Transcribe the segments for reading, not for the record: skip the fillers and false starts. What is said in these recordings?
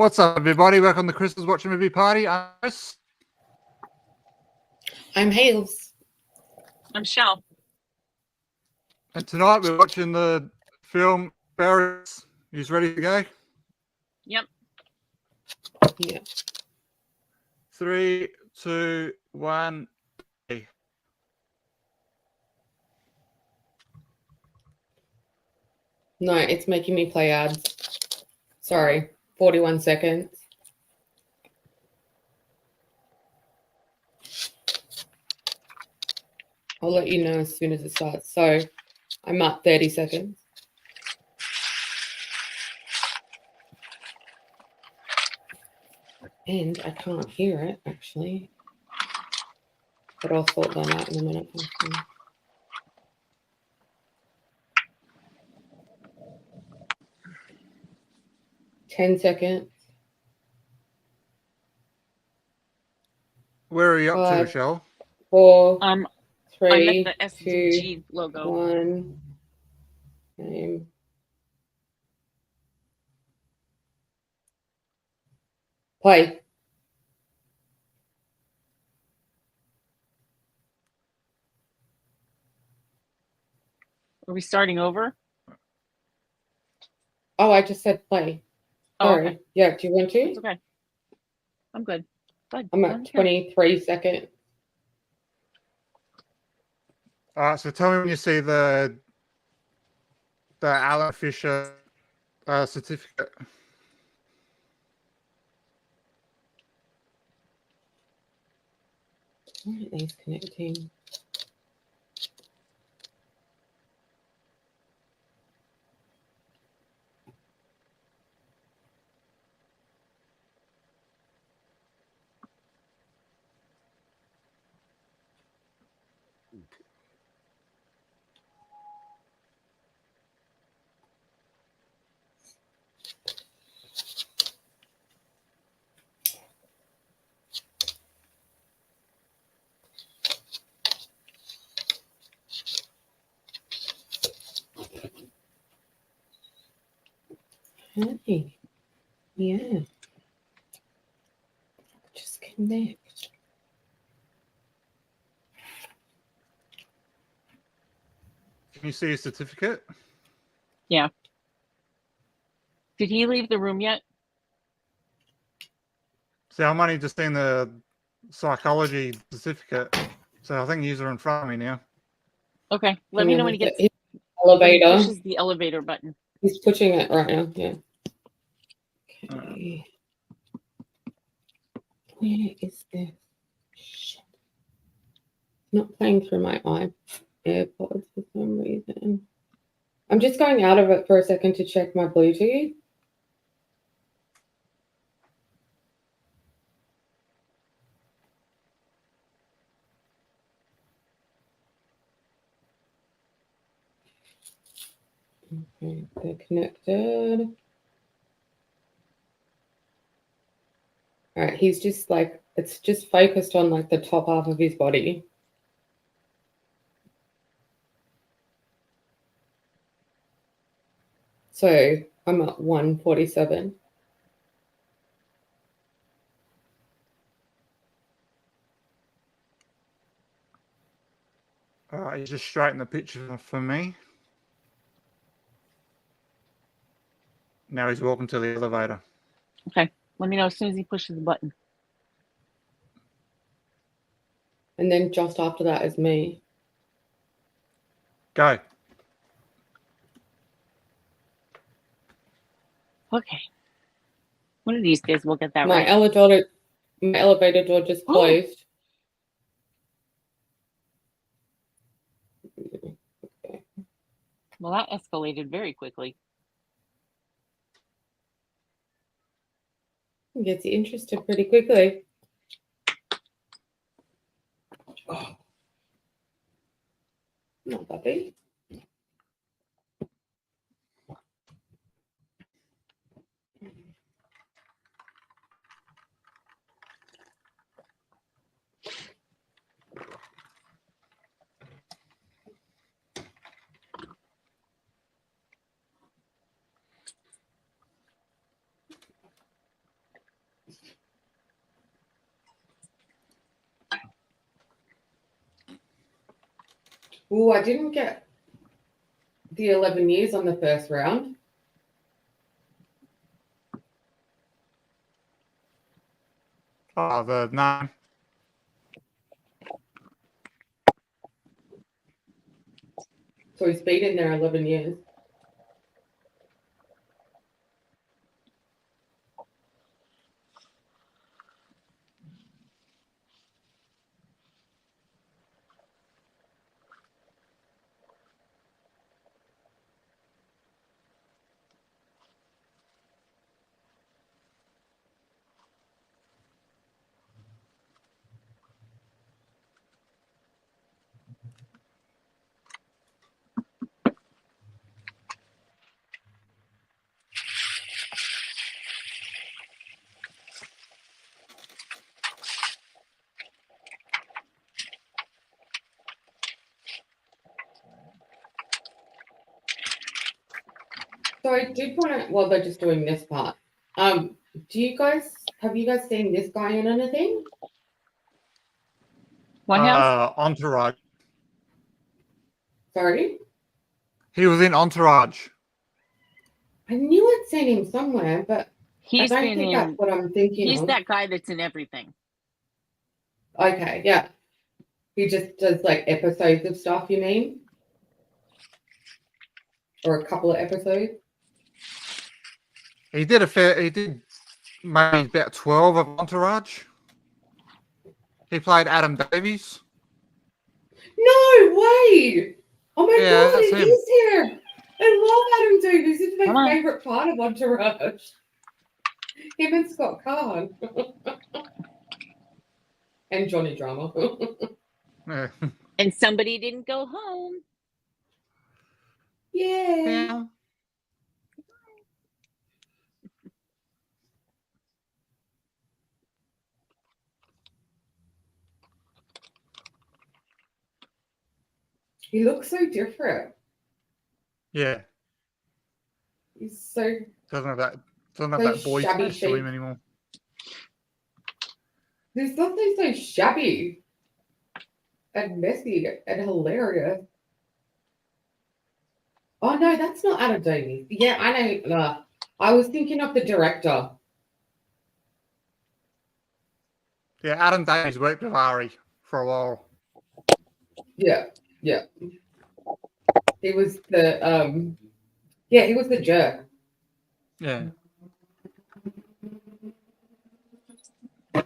What's up, everybody? Welcome to Chris's Watch a Movie Party. I'm Chris. I'm Hales. I'm Shell. And tonight we're watching the film Nefarious. You ready to go? Yep. Yeah. 3, 2, 1. No, it's making me play ads. Sorry, 41 seconds. I'll let you know as soon as it starts. So I'm at 30 seconds. And I can't hear it, actually. But I'll sort that out in a minute. 10 seconds. Where are you up to, 5, Michelle? 4, I'm 3, at the 2, SDG logo. 1. Name. Play. Are we starting over? Oh, I just said play. Oh, Sorry. okay. Yeah, do you want to? It's okay. I'm good. I'm at 23 seconds. All right, so tell me when you see the Alan Fisher certificate. Why aren't these connecting? Hey, yeah. Just connect. Can you see his certificate? Yeah. Did he leave the room yet? See, I'm only just seeing the psychology certificate. So I think he's in front of me now. Okay. Let me know when he gets elevator. when he pushes the elevator button. He's pushing it right now. Yeah. Okay. Where is this? Shit. Not playing through my AirPods for some reason. I'm just going out of it for a second to check my Bluetooth. Okay, they're connected. All right, he's just like, it's just focused on like the top half of his body. So I'm at 147. He just straightened the picture for me. Now he's walking to the elevator. Okay. Let me know as soon as he pushes the button. And then just after that is me. Go. Okay. One of these days we'll get that My right. elevator door just closed. Okay. Well, that escalated very quickly. Gets you interested pretty quickly. Oh. Not puppy. Oh, I didn't get the 11 years on the first round. Oh, the 9. So he's been in there 11 years. So I did want to, well, they're just doing this part. Have you guys seen this guy in anything? What house? Entourage. Sorry? He was in Entourage. I knew I'd seen him somewhere, but I He's don't been think that's in. what I'm thinking He's of. that guy that's in everything. Okay, yeah. He just does like episodes of stuff, you mean? Or a couple of episodes? He did maybe about 12 of Entourage. He played Adam Davies. No way! Oh my Yeah, god, that's it him. is here! I love Adam Davies. This is Come my on. favorite part of Entourage. Him and Scott Caan. And Johnny Drama. Yeah. And somebody didn't go home. Yay! Yeah. He looks so different. Yeah. He's so Doesn't have that So boy shabby face to him chic. anymore. there's something so shabby and messy and hilarious. Oh no, that's not Adam Davies. Yeah, I know. I was thinking of the director. Yeah, Adam Davies worked with Ari for a while. Yeah, yeah. He was the yeah, he was the jerk. Yeah. I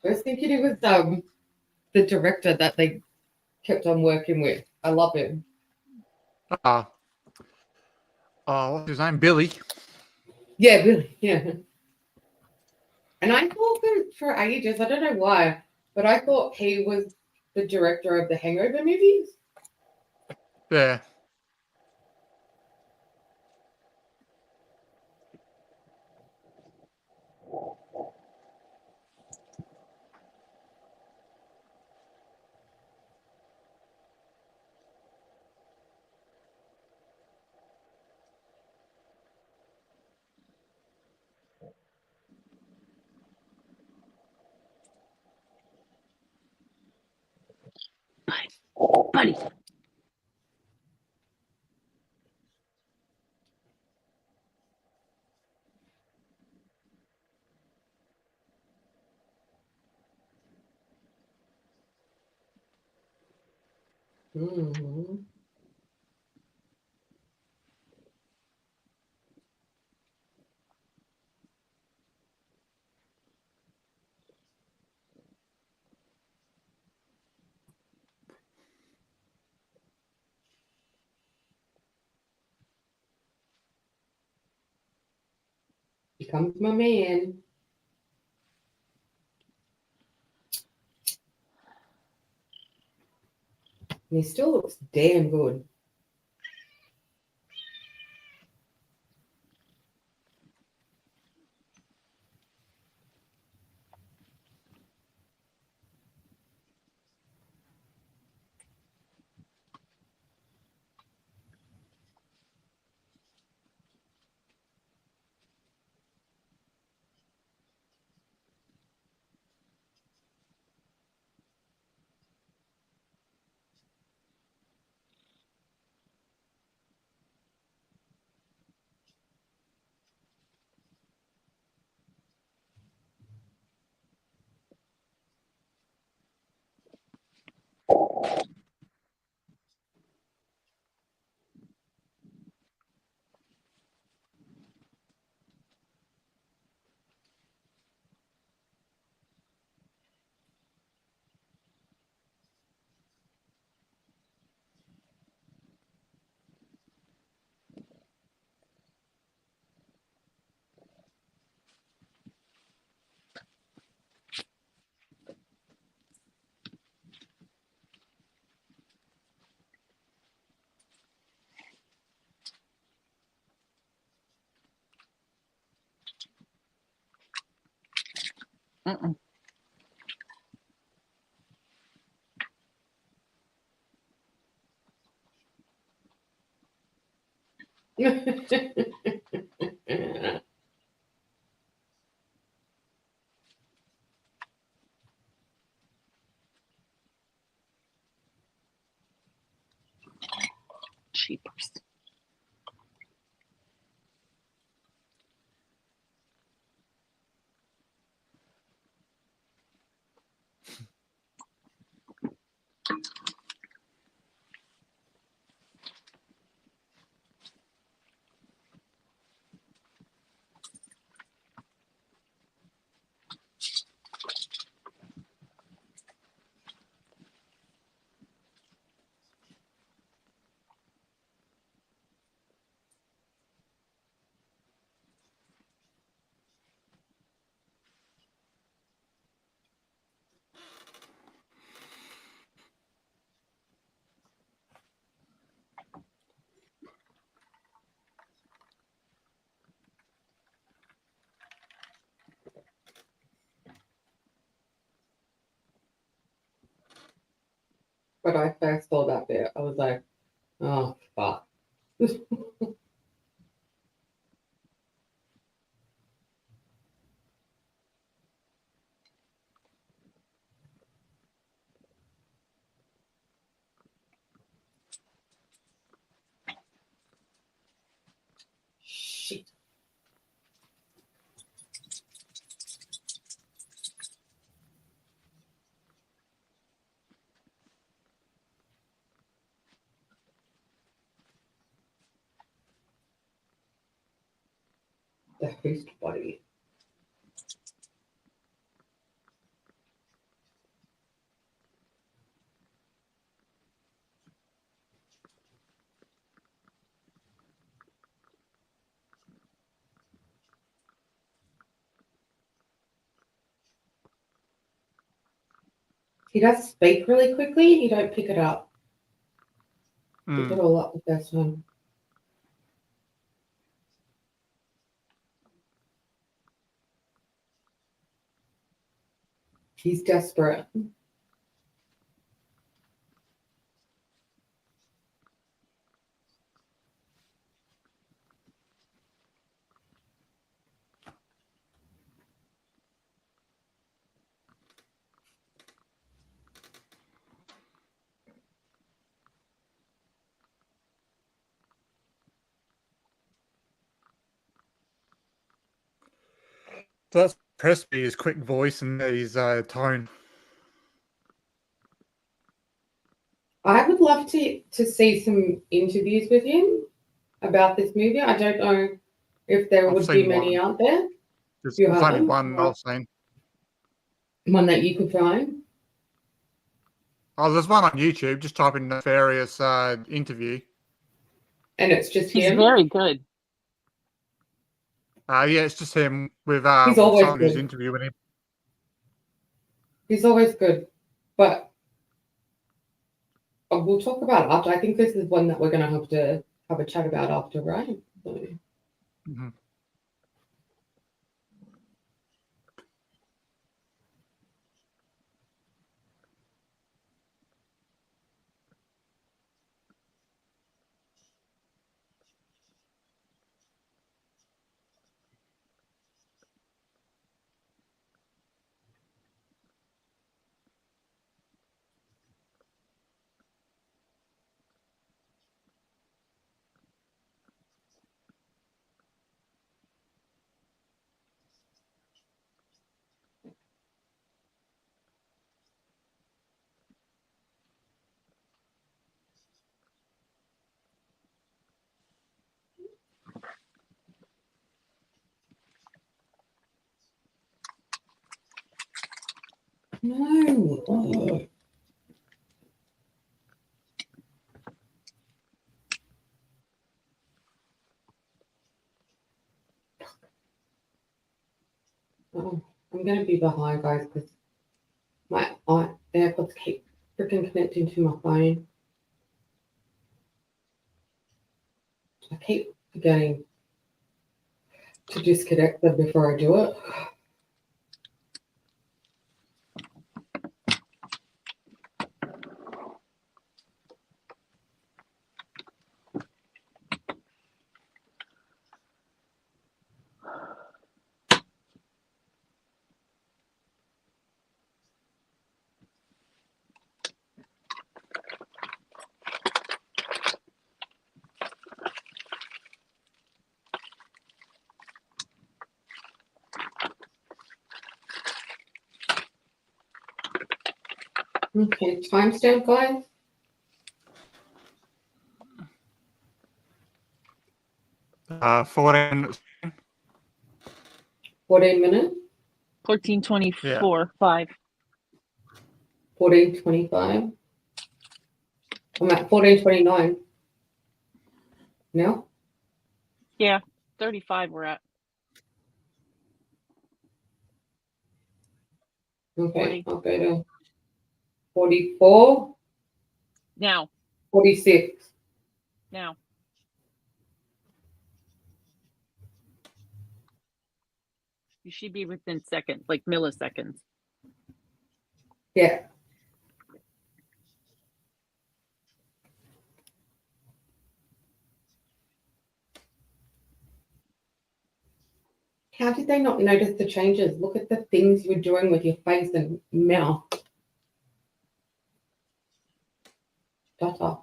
was thinking he was the director that they kept on working with. I love him. What's his name? Billy. Yeah, really. Yeah. And I thought for ages, I don't know why, but I thought he was the director of the Hangover movies. Yeah. Buddy. Mm-hmm. Here comes my man. And he still looks damn good. Mm-mm. Cheapers. When I first saw that bit, I was like, oh, fuck. Shit. The host body. He does speak really quickly. You don't pick it up. Pick it Mm. all up the first one. He's desperate. So that's impressed me, his quick voice and his tone. I would love to see some interviews with him about this movie. I don't know if there I've would be seen many one. out there. There's You only haven't? one I've seen. One that you could find. Oh, there's one on YouTube. Just type in Nefarious interview. And it's just He's him. very good. Yeah, it's just him with He's always someone who's good. interviewing him. He's always good. But we'll talk about it after. I think this is one that we're going to have a chat about after, right? So, Mhm. no. Oh. Oh, I'm going to be behind, guys, because my AirPods keep freaking connecting to my phone. I keep forgetting to disconnect them before I do it. Okay, timestamp, guys. Uh, 14. 14 minutes. 14:24, 5. 14:25. I'm at 14:29. No? Yeah, 35 we're at. Okay, 40. I'll go to 44, Now, 46. now. You should be within seconds, like milliseconds. Yeah. How did they not notice the changes? Look at the things you're doing with your face and mouth. Data.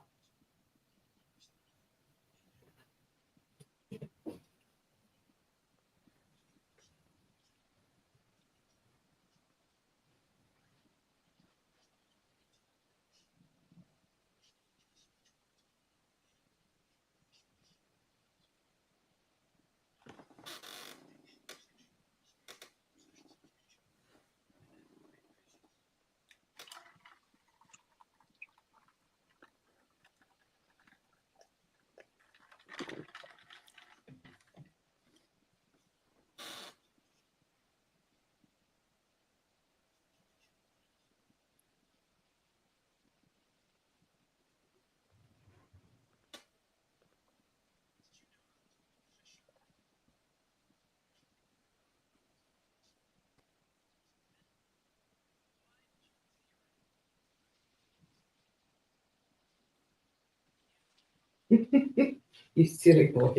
You silly boy.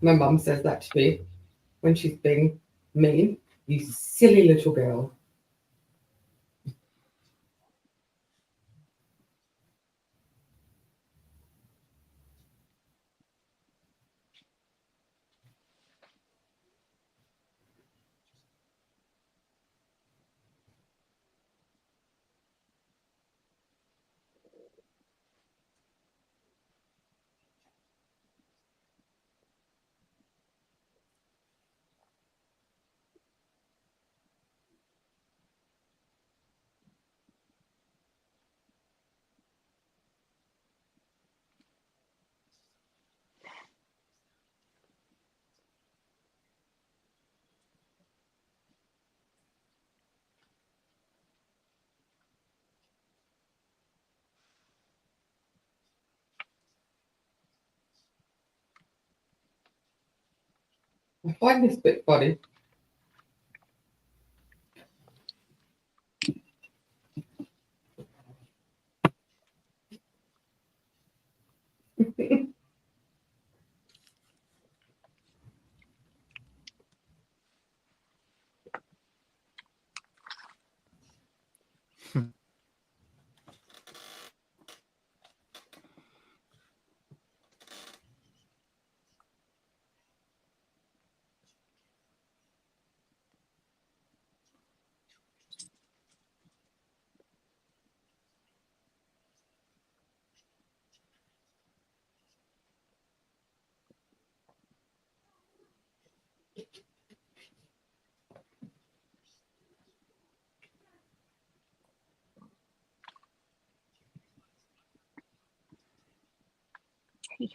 My mum says that to me when she's being mean. You silly little girl. I find this bit funny.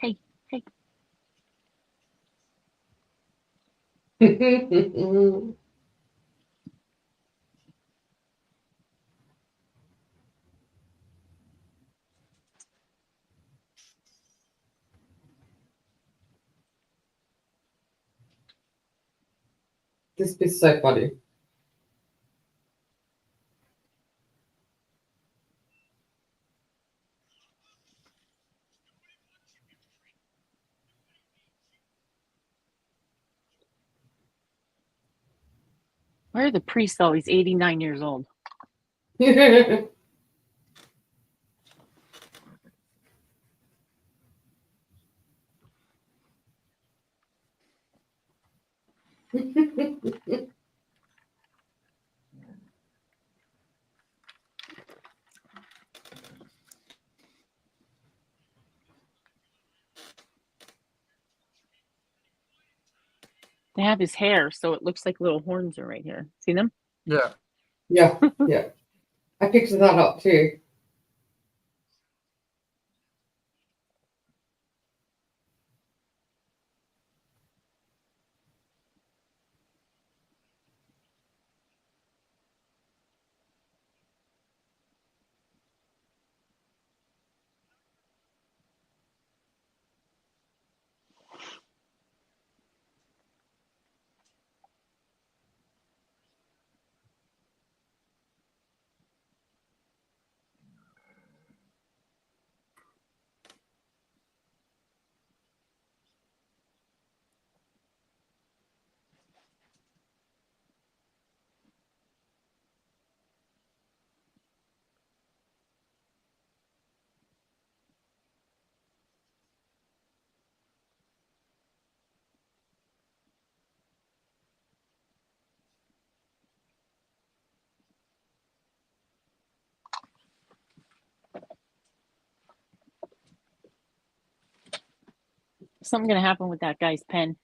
Hey. This bit's so funny. Where are the priests all? He's 89 years old. They have his hair, so it looks like little horns are right here. See them? Yeah. Yeah, yeah. I picked that up too. Something gonna happen with that guy's pen.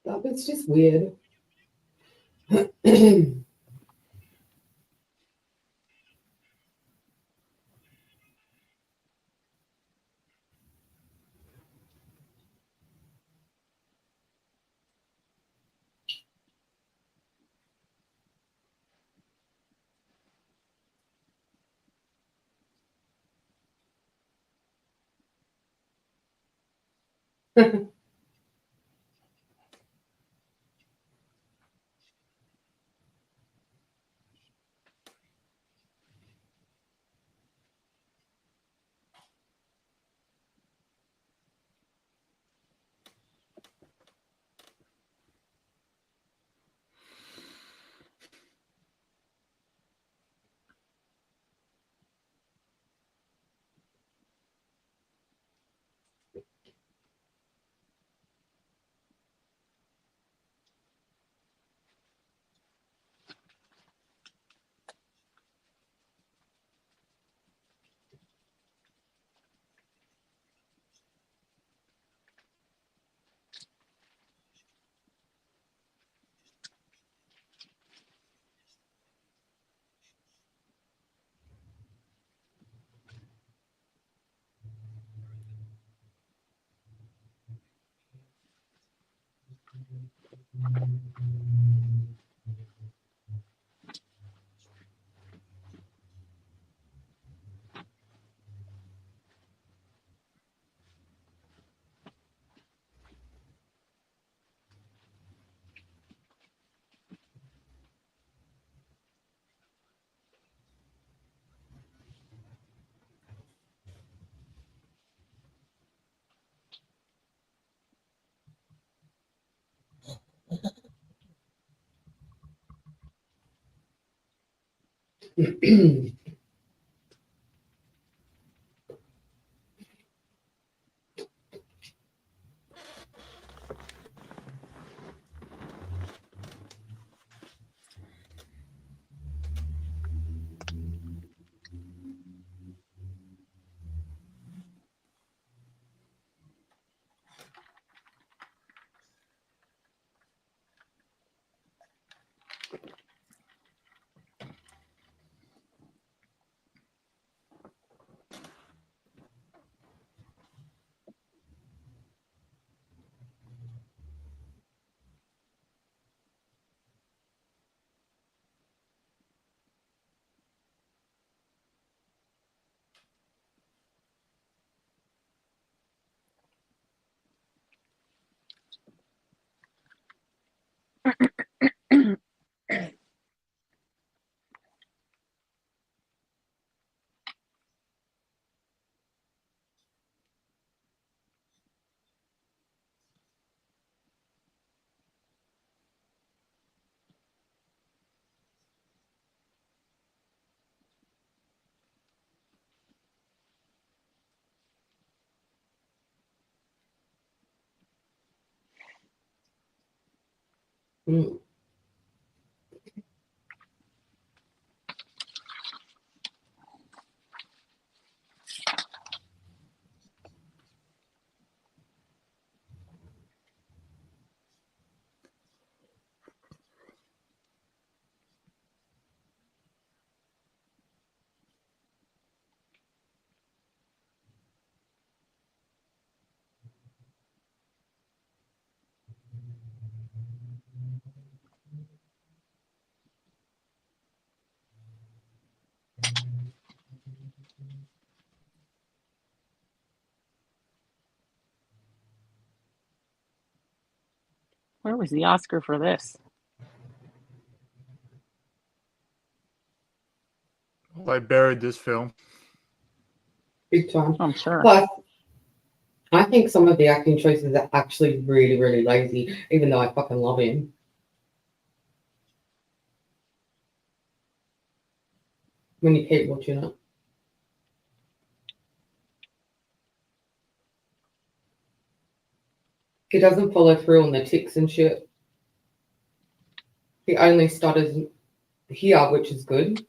That bit's just weird. Mm. Where was the Oscar for this? They buried this film. Big time. I'm sure. Plus, I think some of the acting choices are actually really, really lazy, even though I fucking love him. When you keep watching it. He doesn't follow through on the ticks and shit. He only stutters here, which is good.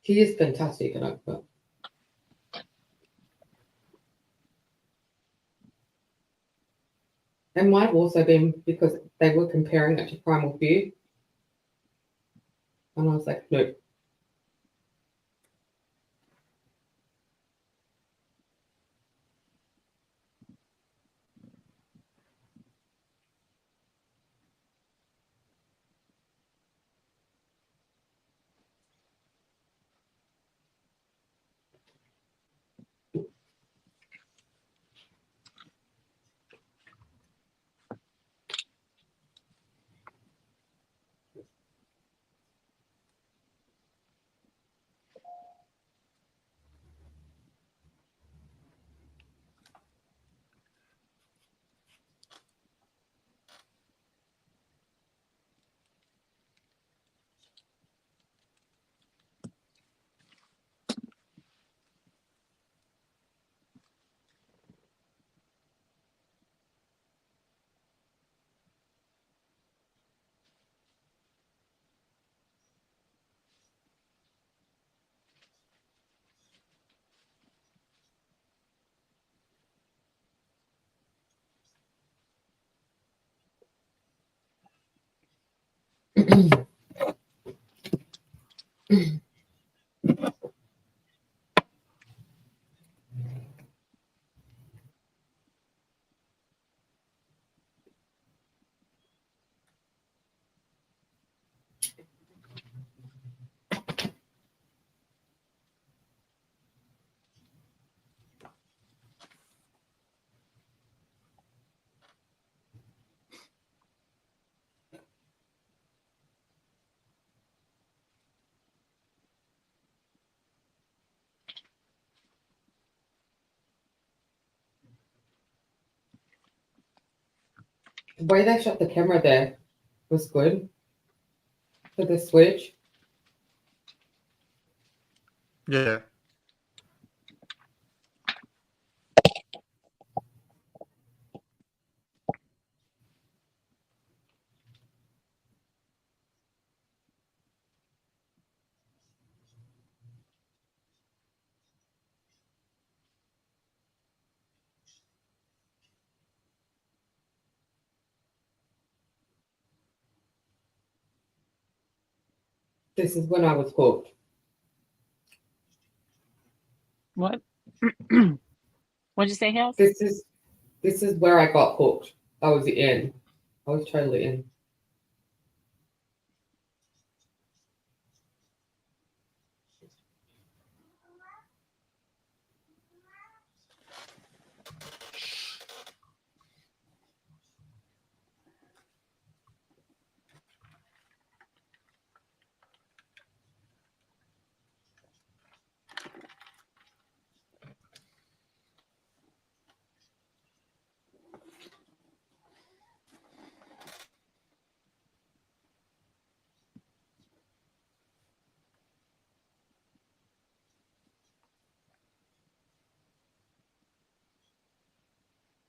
He is fantastic at it, but it might have also been because they were comparing it to Primal Fear. And I was like, no. The way they shot the camera there was good for the switch. Yeah. This is when I was hooked. What? What'd you say, House? This is where I got hooked. I was in. I was totally in.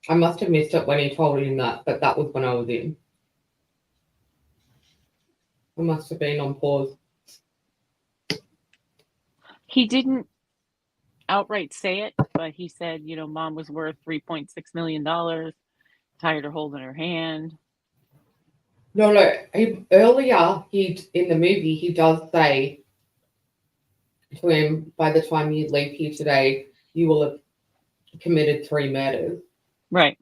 I must have missed it when he told him that, but that was when I was in. I must have been on pause. He didn't outright say it, but he said, you know, mom was worth $3.6 million, tired of holding her hand. No, in the movie, he does say to him, by the time you leave here today, you will have committed 3 murders. Right.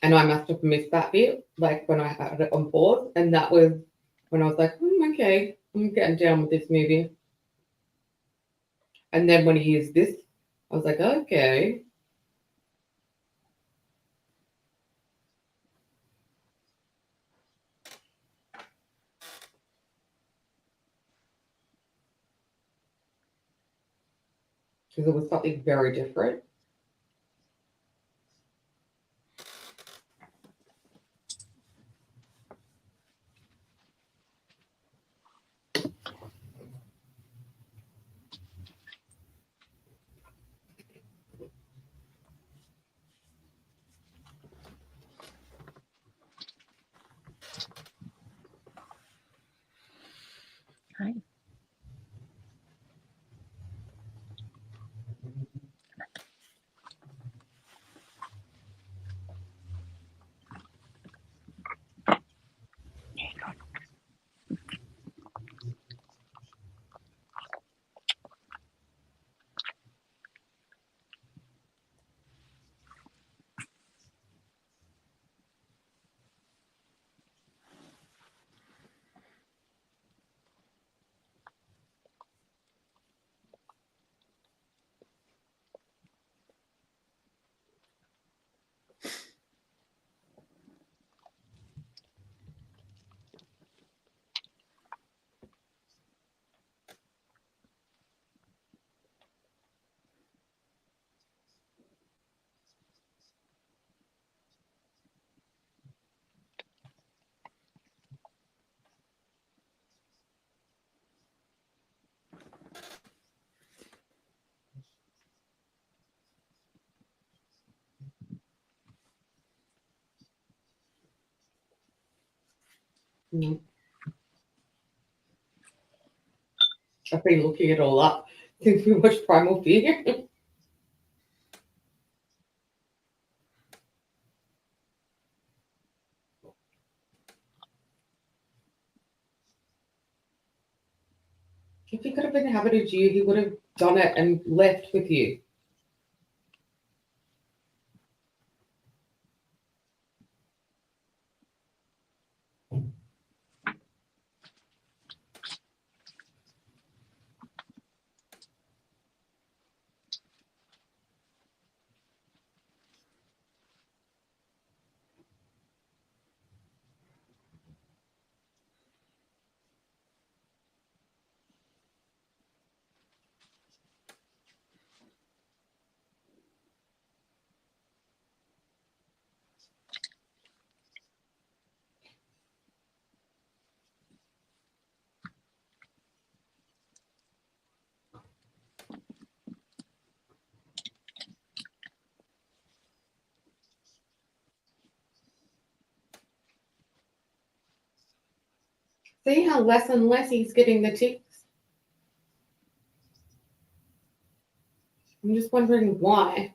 And I must have missed that bit, like when I had it on pause. And that was when I was like, okay, I'm getting down with this movie. And then when he used this, I was like, okay. Because it was something very different. Hi. Mm. I've been looking it all up since we watched Primal Fear. If he could have inhabited you, he would have done it and left with you. See how less and less he's getting the ticks? I'm just wondering why.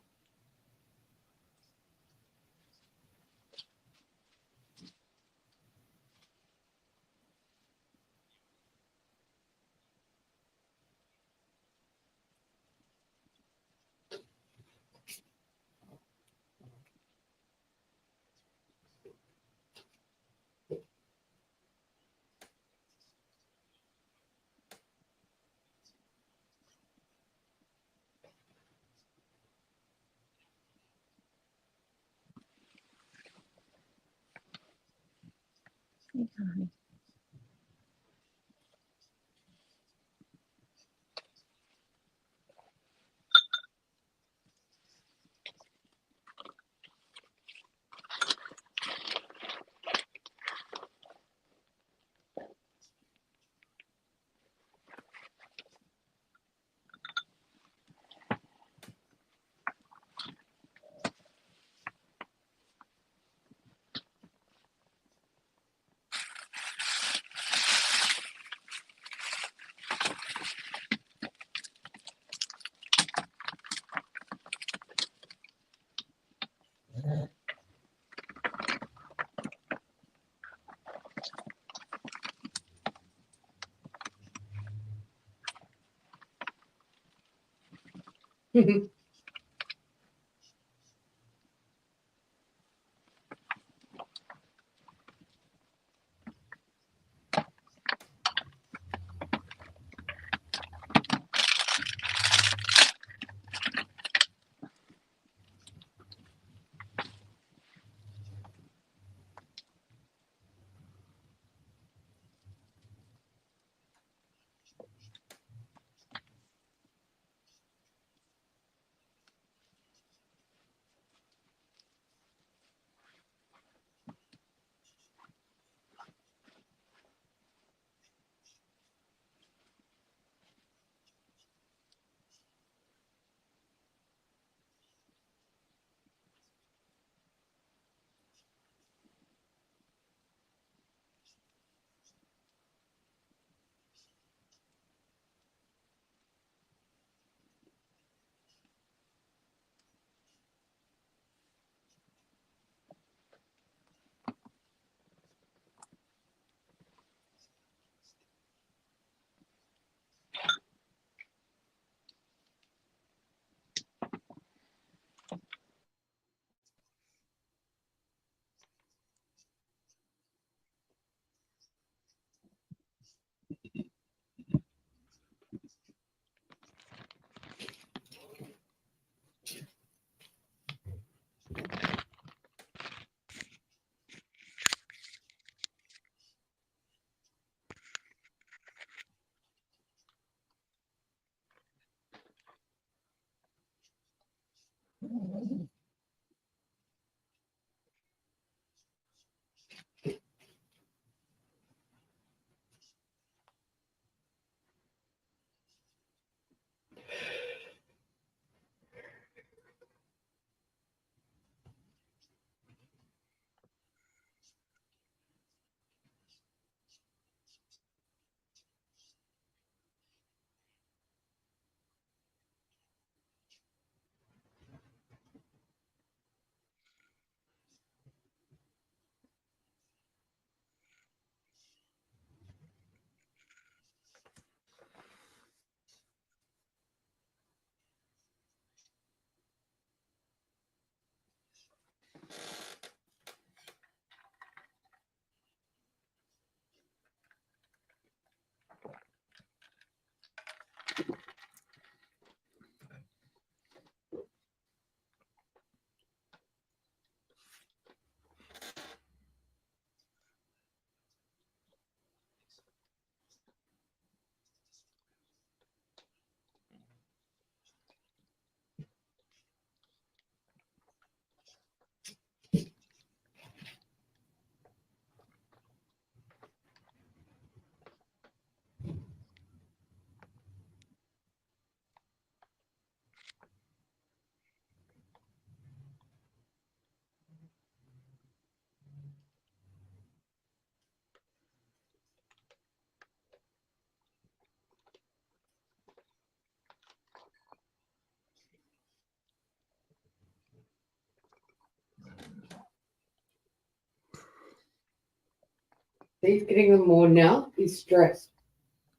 He's getting them more now. He's stressed.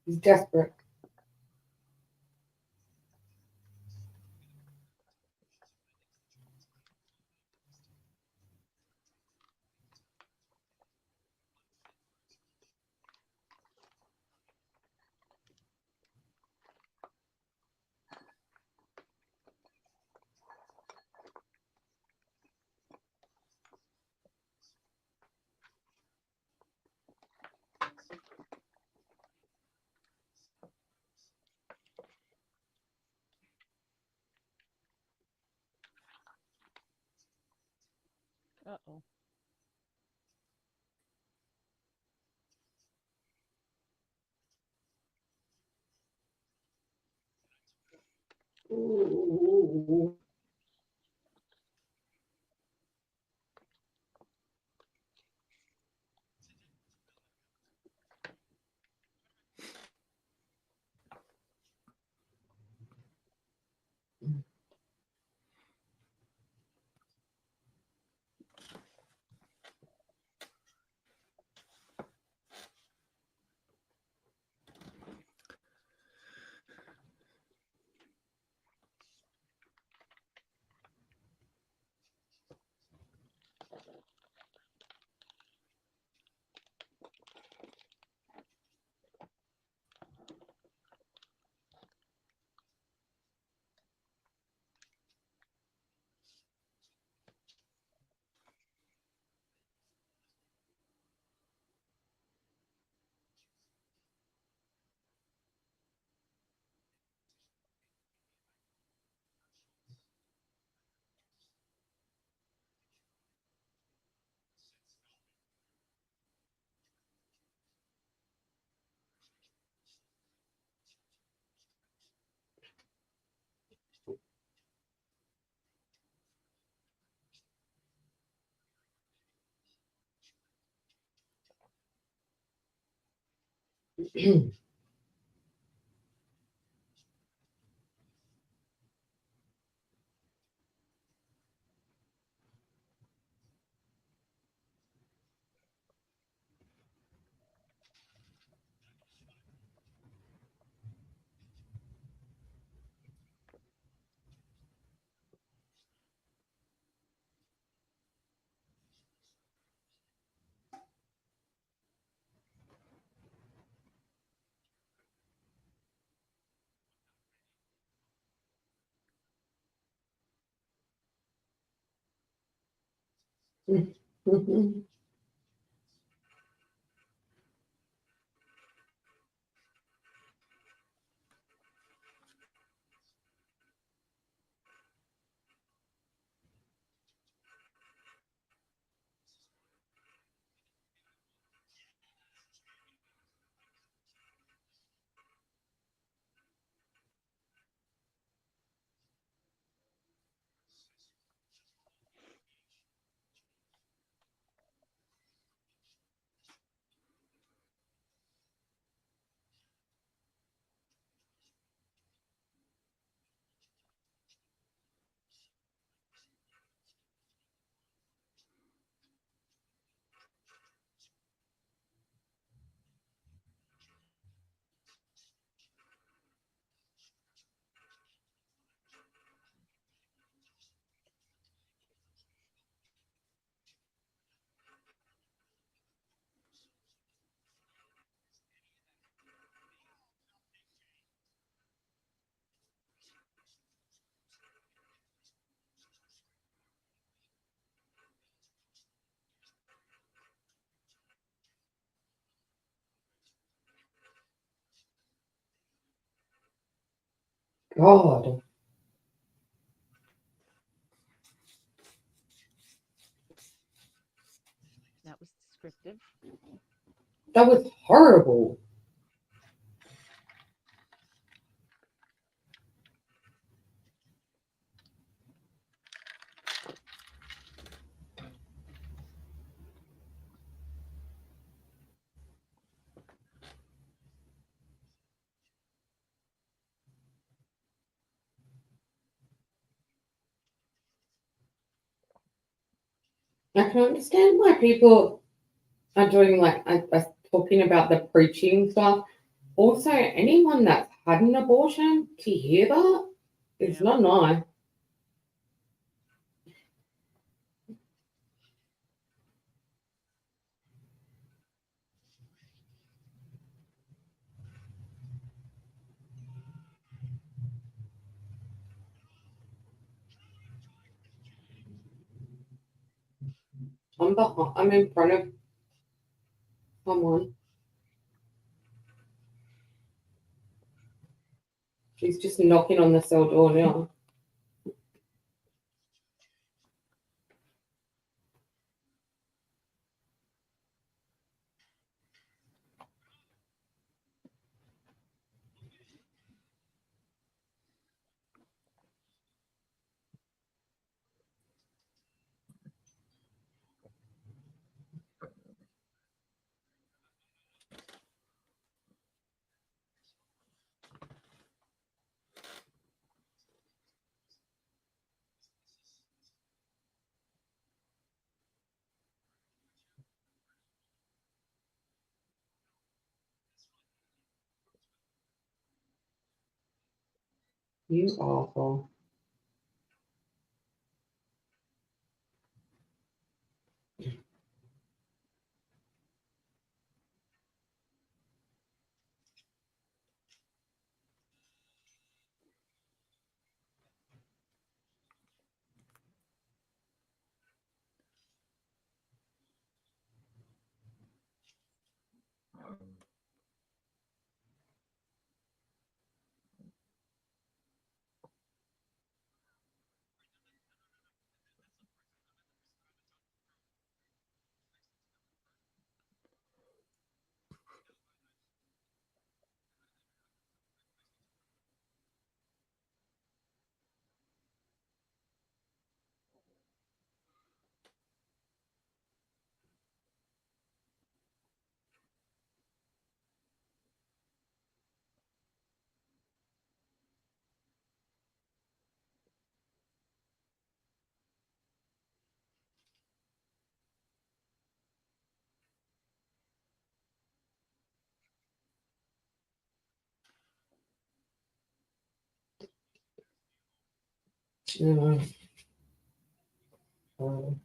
He's desperate. Uh-oh. Ooh. God, That was descriptive. that was horrible. I can understand why people are doing talking about the preaching stuff. Also, anyone that's had an abortion to hear that is Yeah. not nice. I'm in front of someone. She's just knocking on the cell door now. You awful. Yeah. Oh.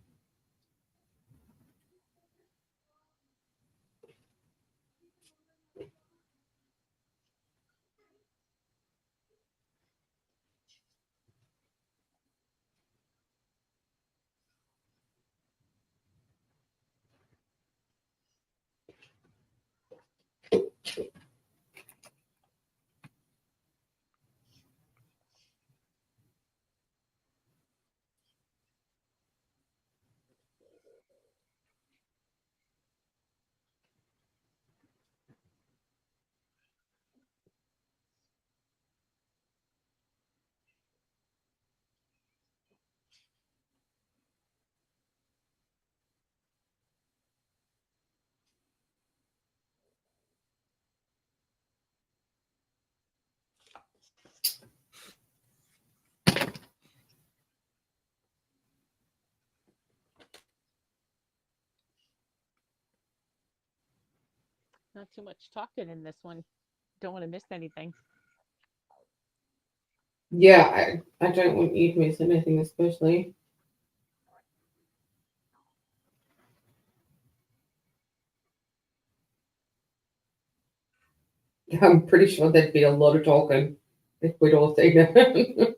Not too much talking in this one. Don't want to miss anything. Yeah, I don't want you to miss anything, especially. I'm pretty sure there'd be a lot of talking if we'd all seen it.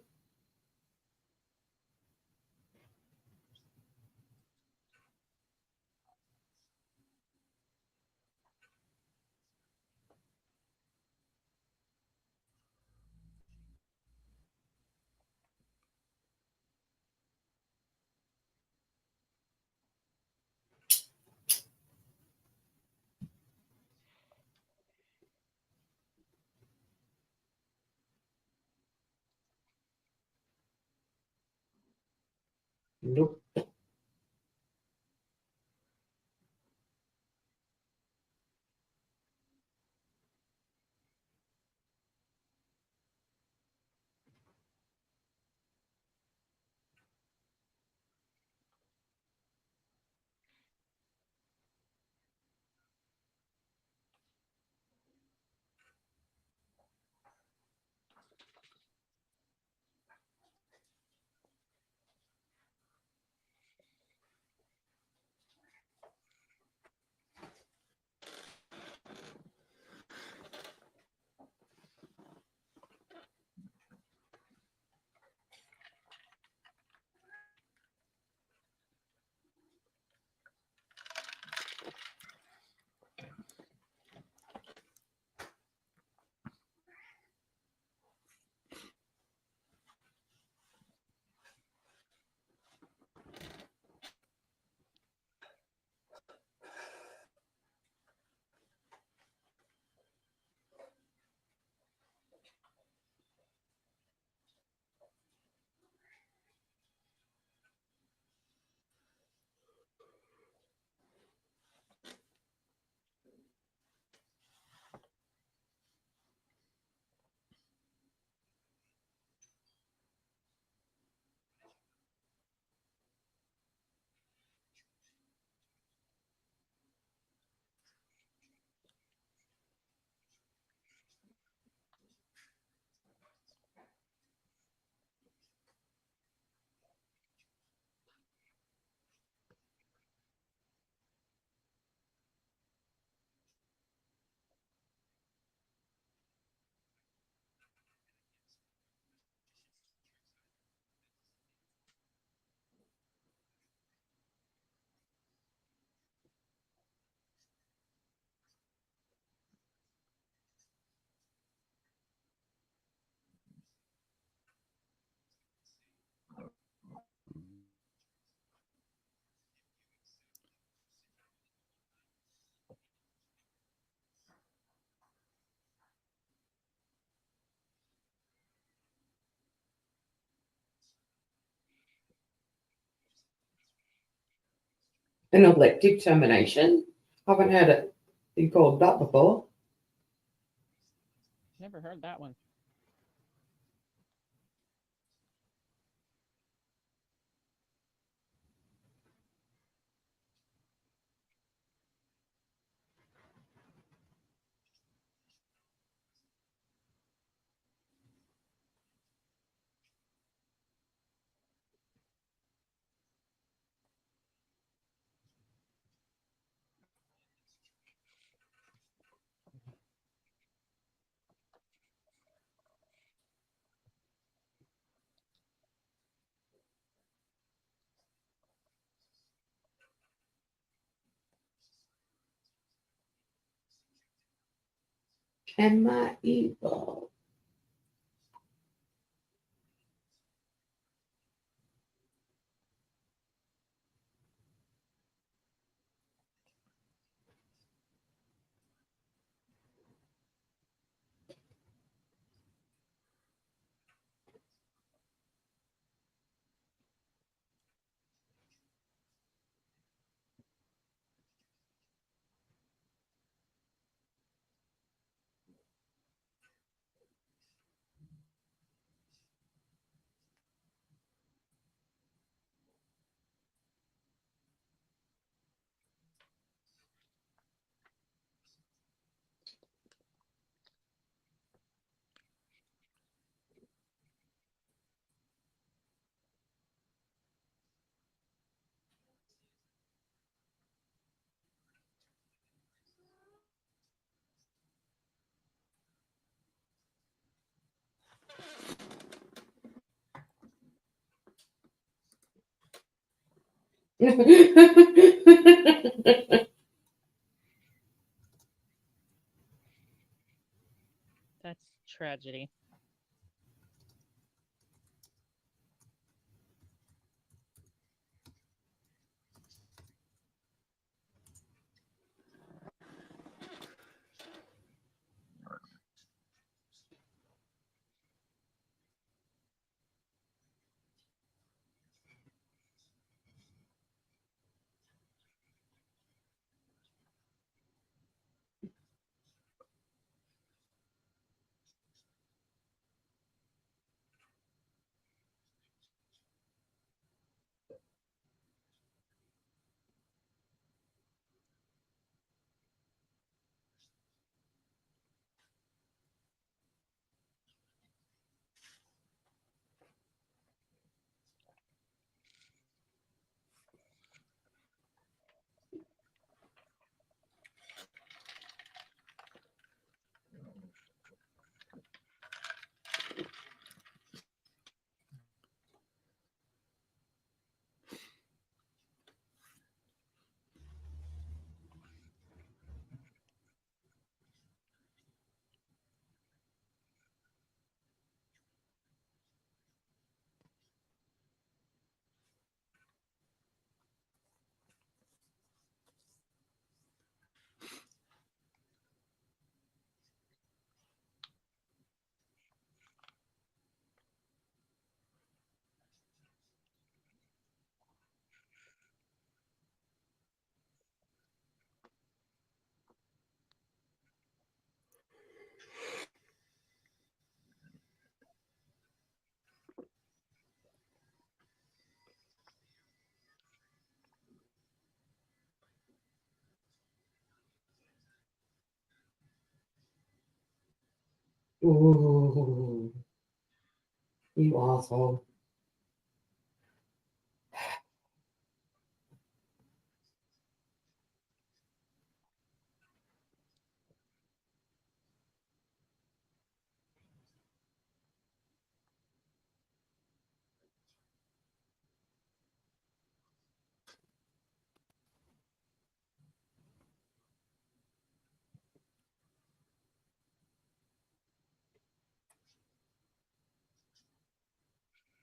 Nope. An elective termination? Haven't heard it be called that before. Never heard that one. Am I evil? That's tragedy. Ooh, you asshole.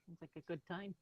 Seems like a good time.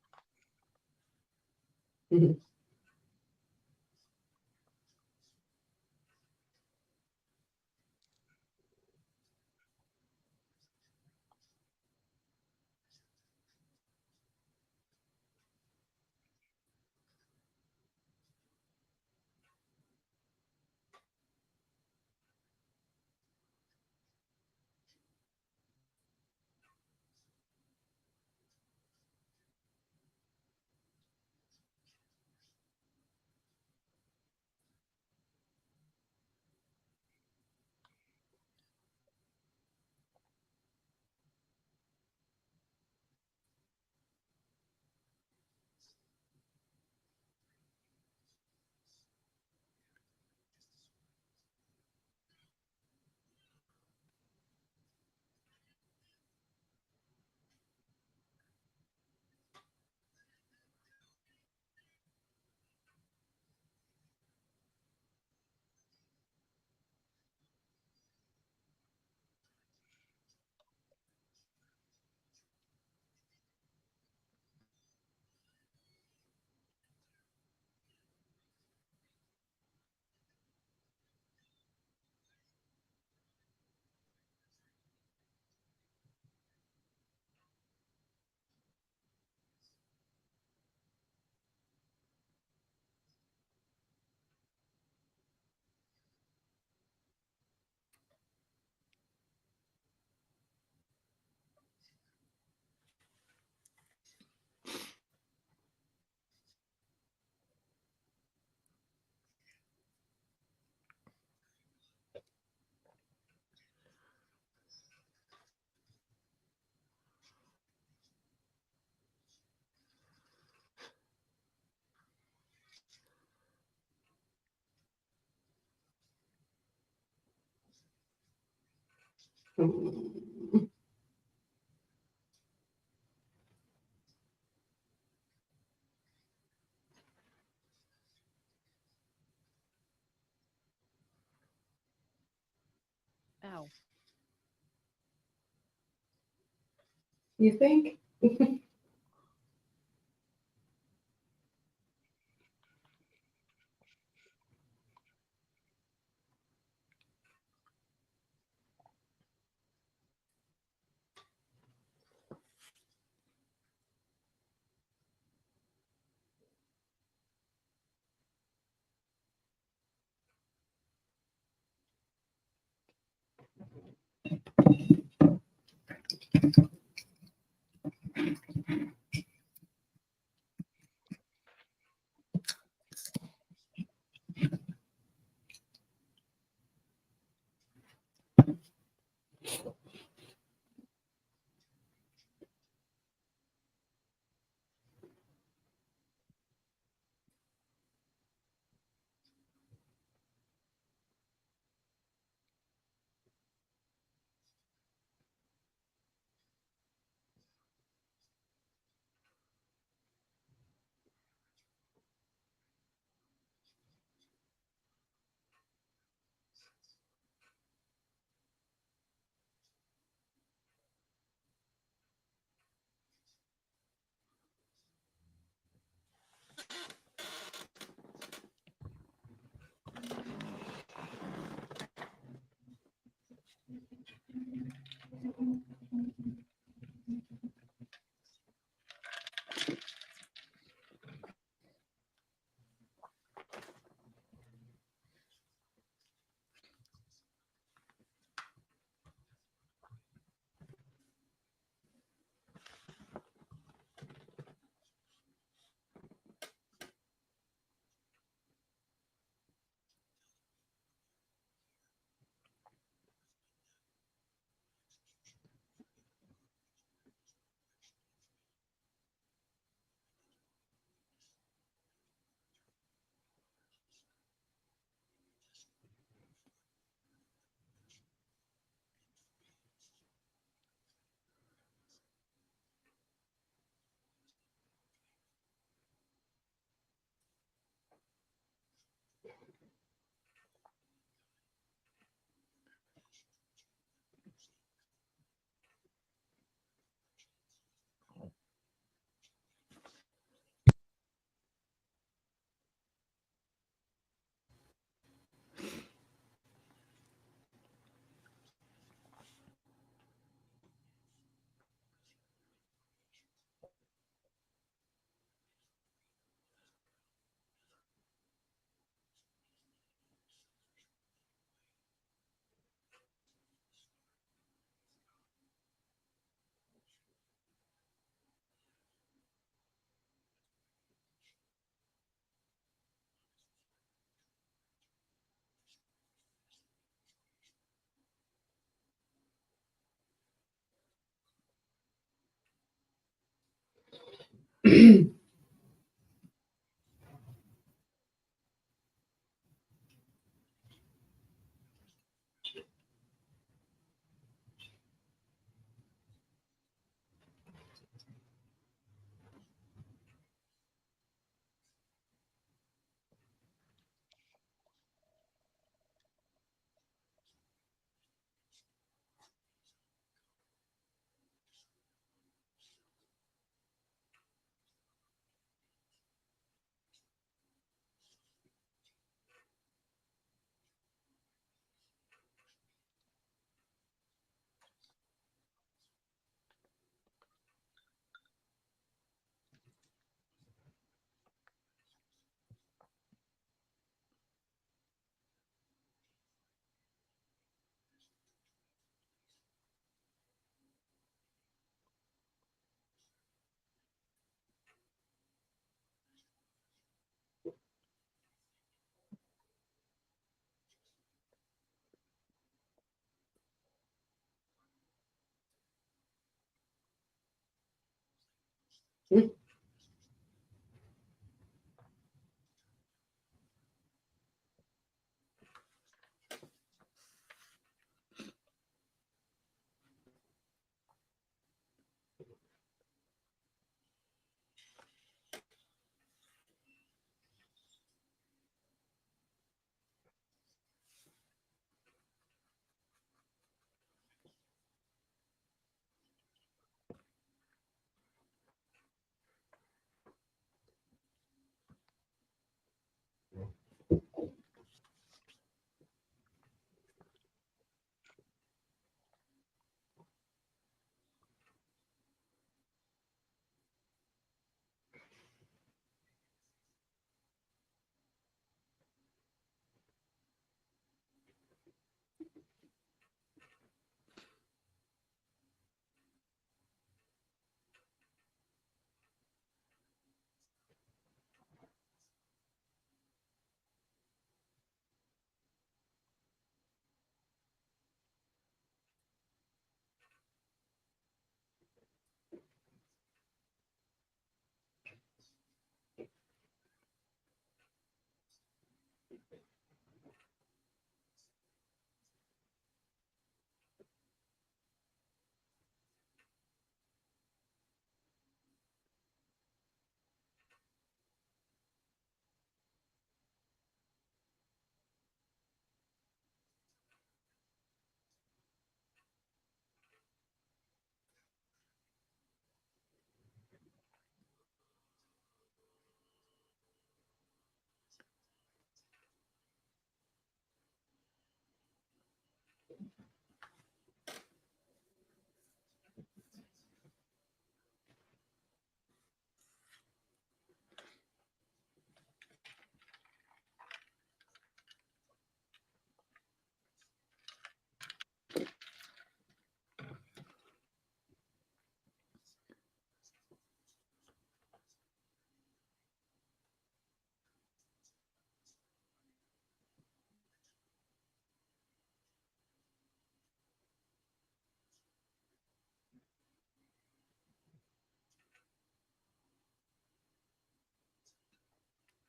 Hmm. Ow. You think?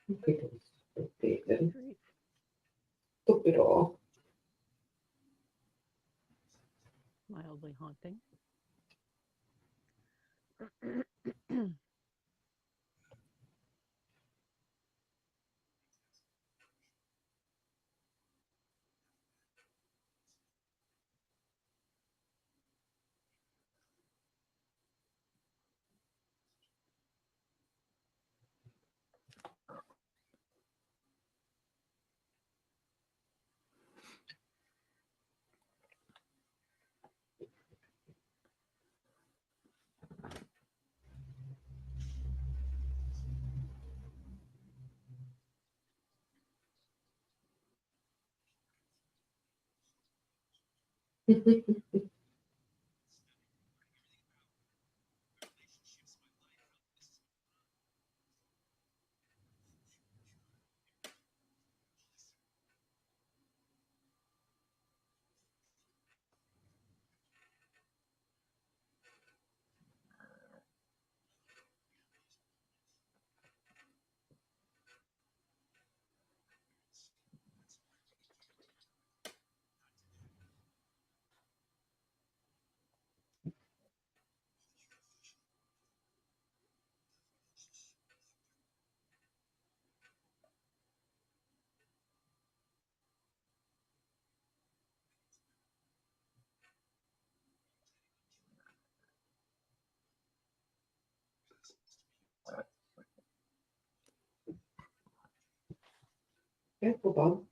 Stupid. Great. Stupido. Mildly haunting. Careful, Bob.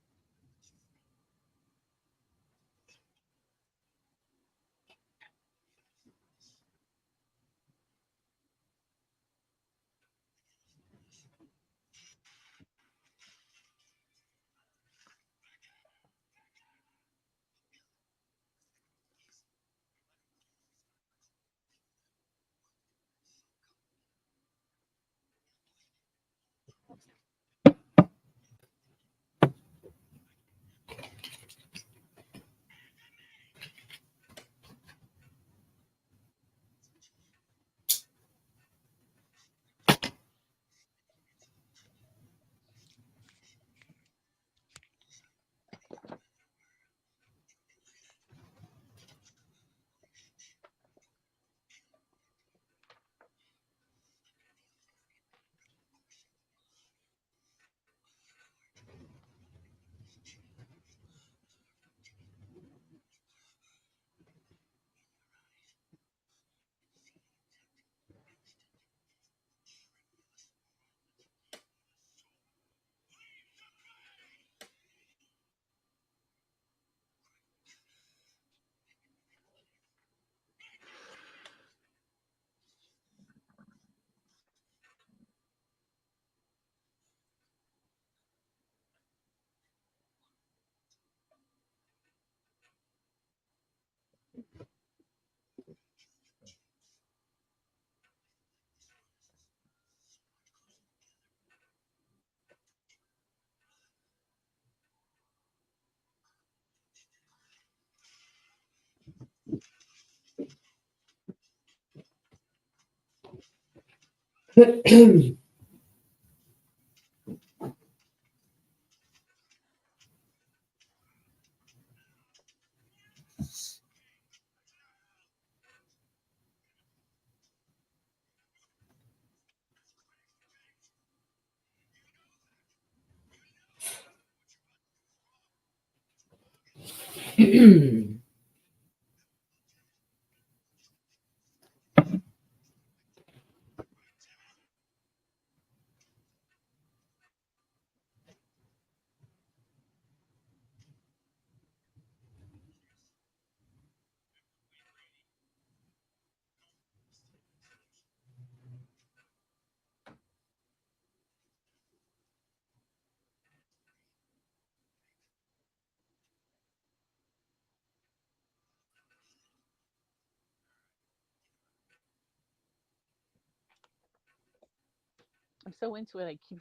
I'm so into it. I keep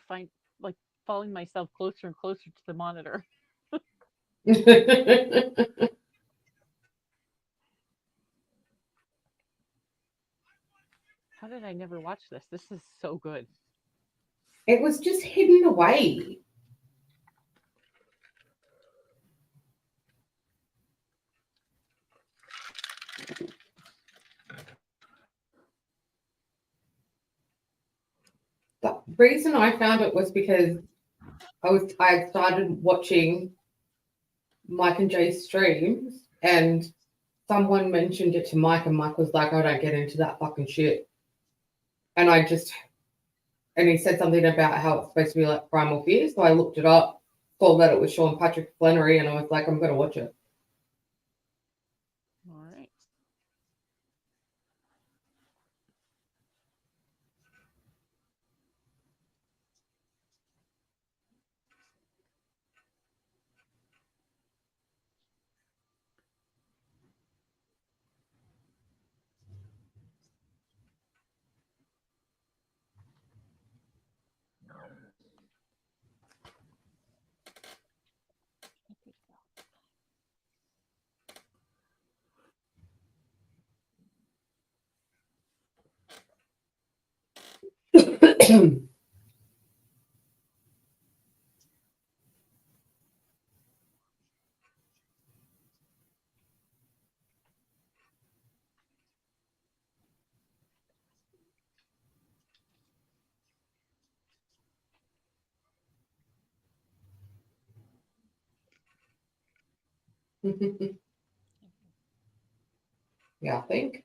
falling myself closer and closer to the monitor. How did I never watch this? This is so good. It was just hidden away. The reason I found it was because I had started watching Mike and Jay's streams, and someone mentioned it to Mike, and Mike was like, "I don't get into that fucking shit." And he said something about how it's supposed to be like Primal Fear, so I looked it up, saw that it was Sean Patrick Flannery, and I was like, "I'm gonna watch it." All right. Yeah, I think.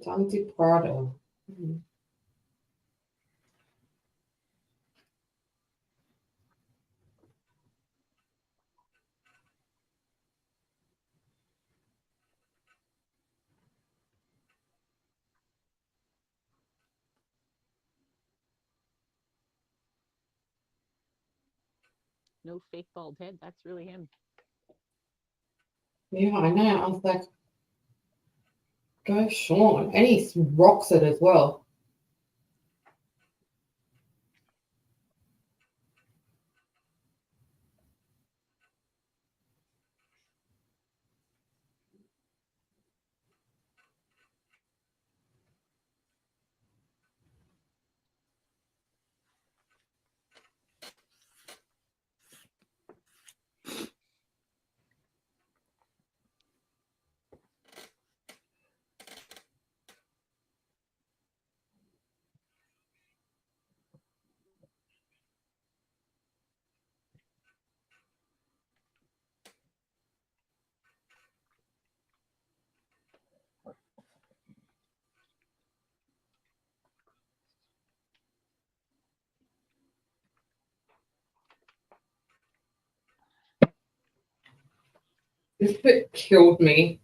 Tante Prado. No fake bald head. That's really him. Yeah, I know. I was like, go Sean. And he rocks it as well. This bit killed me.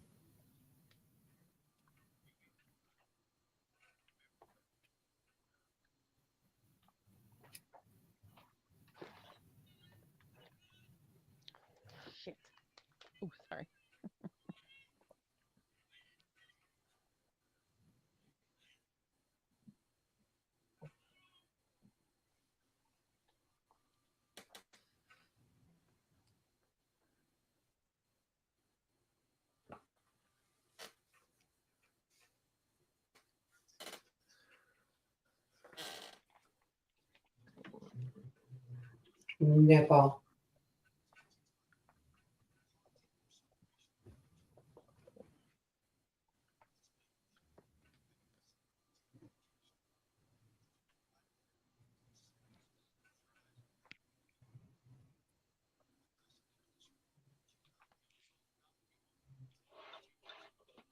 Shit. Oh, sorry. Never.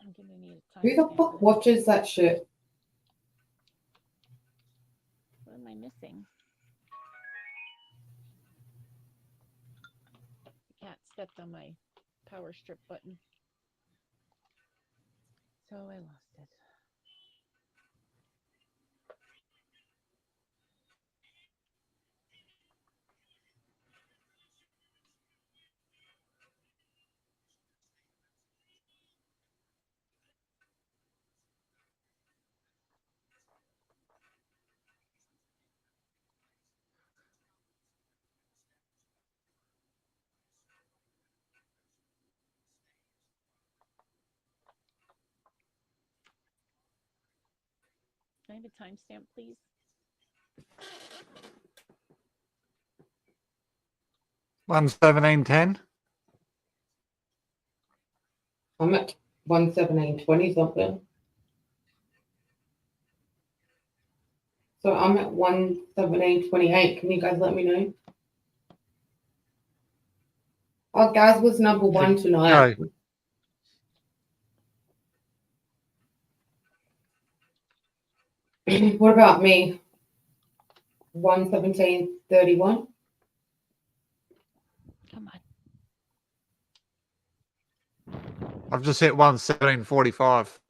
I'm gonna need a Who the timestamp. fuck watches that shit? What am I missing? The cat stepped on my power strip button. So I lost it. Can I have a timestamp, please? 1:17:10. I'm at 1:17:20 something. So I'm at 1:17:28. Can you guys let me know? Oh, Gaz was number one tonight. What about me? 1:17:31. Come on. I've just hit 1:17:45.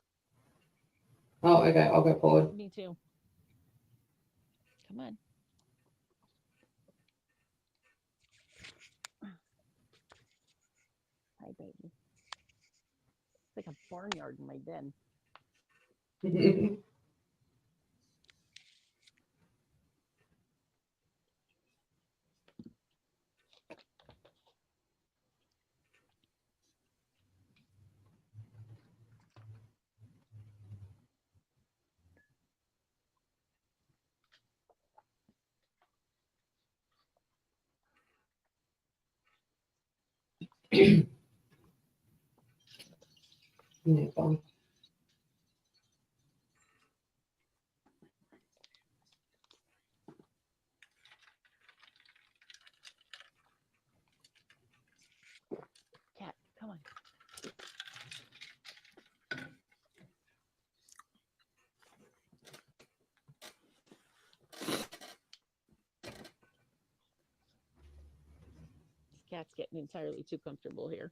Oh, okay. I'll go forward. Me too. Come on. Hi, baby. It's like a barnyard in my den. Never. Cat, come on. This cat's getting entirely too comfortable here.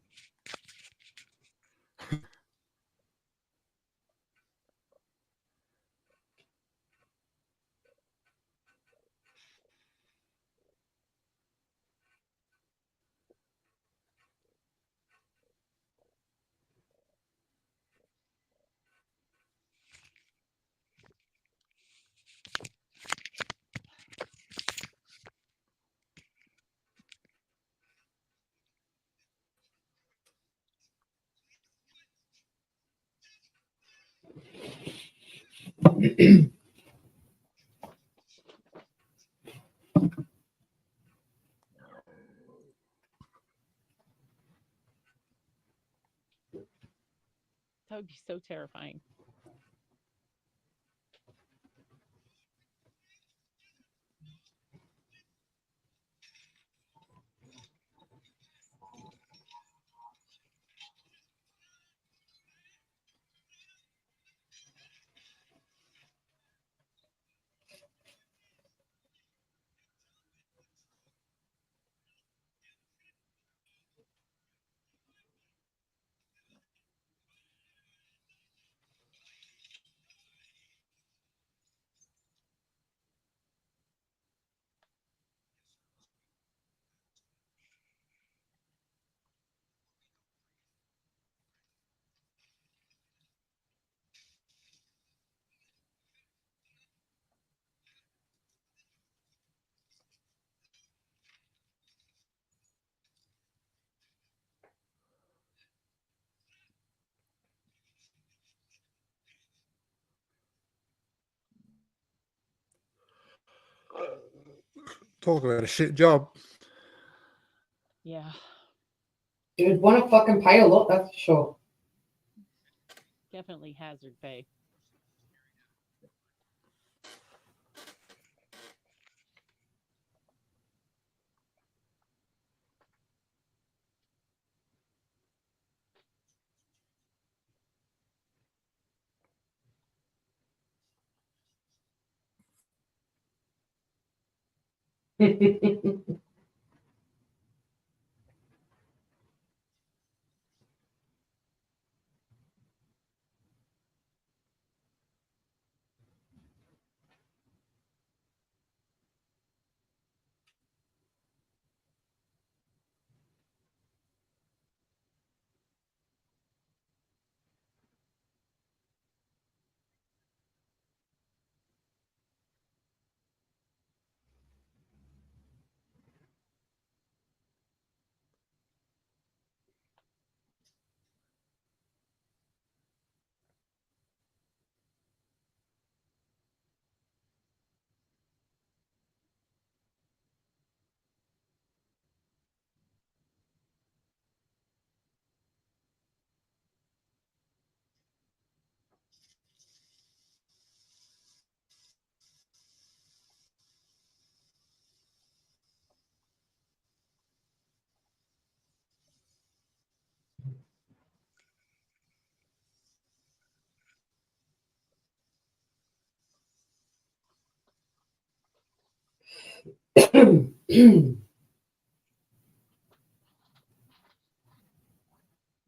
That would be so terrifying. Talk about a shit job. Yeah, You'd want to fucking pay a lot, that's for sure. definitely hazard pay.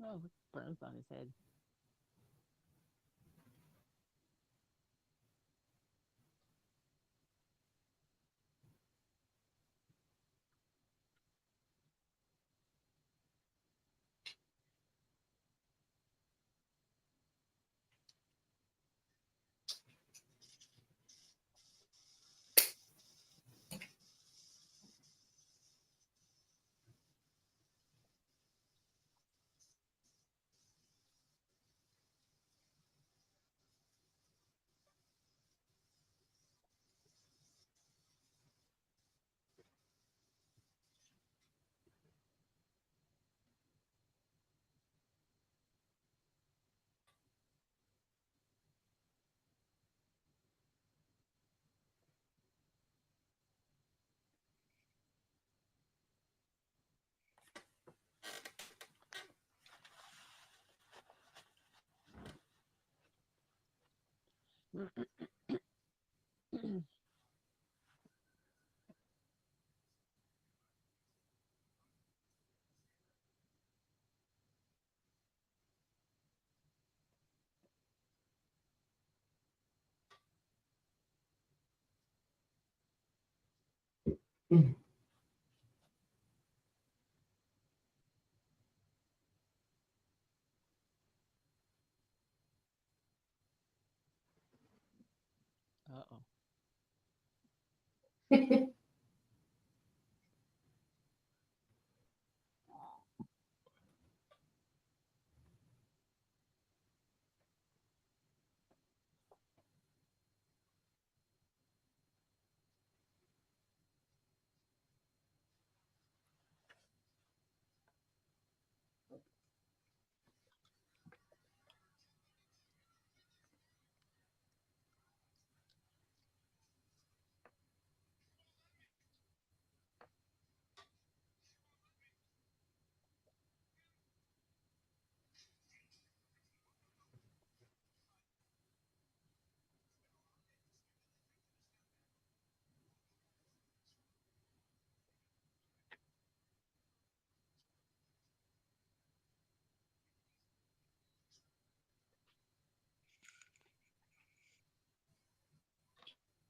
Oh, burns on his head. Uh-oh.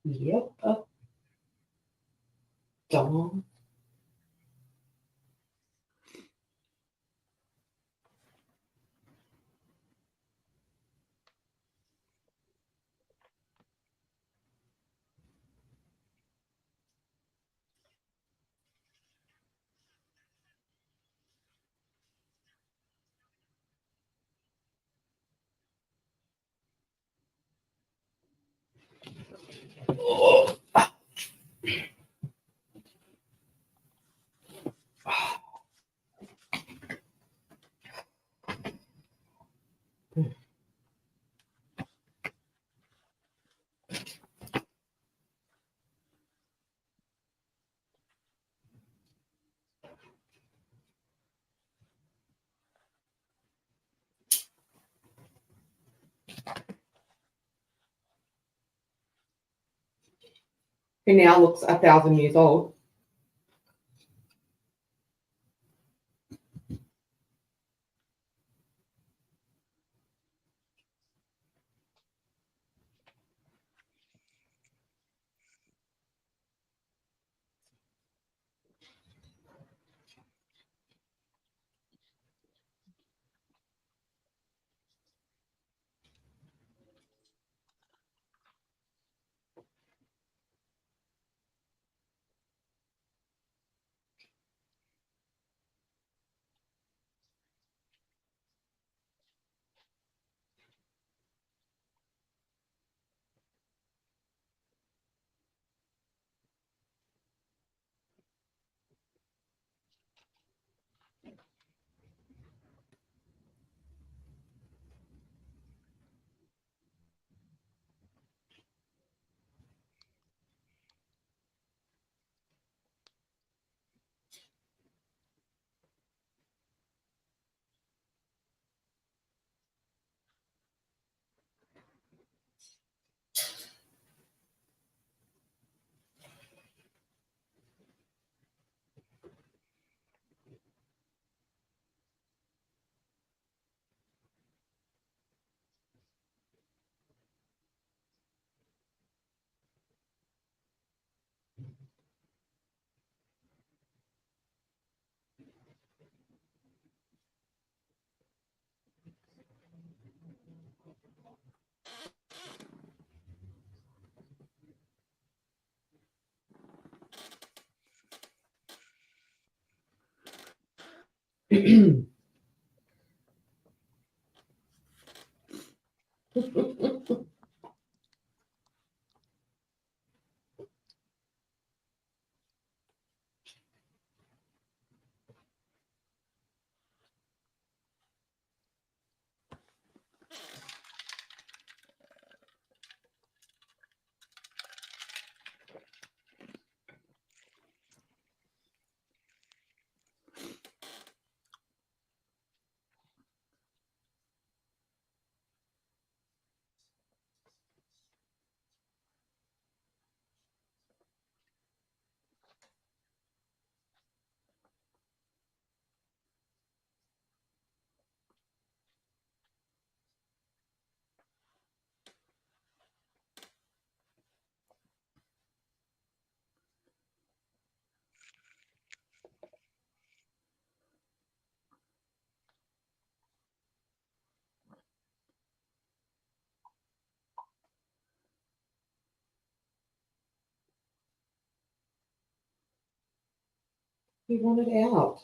Yep. Dumb. He now looks 1,000 years old. He wanted out.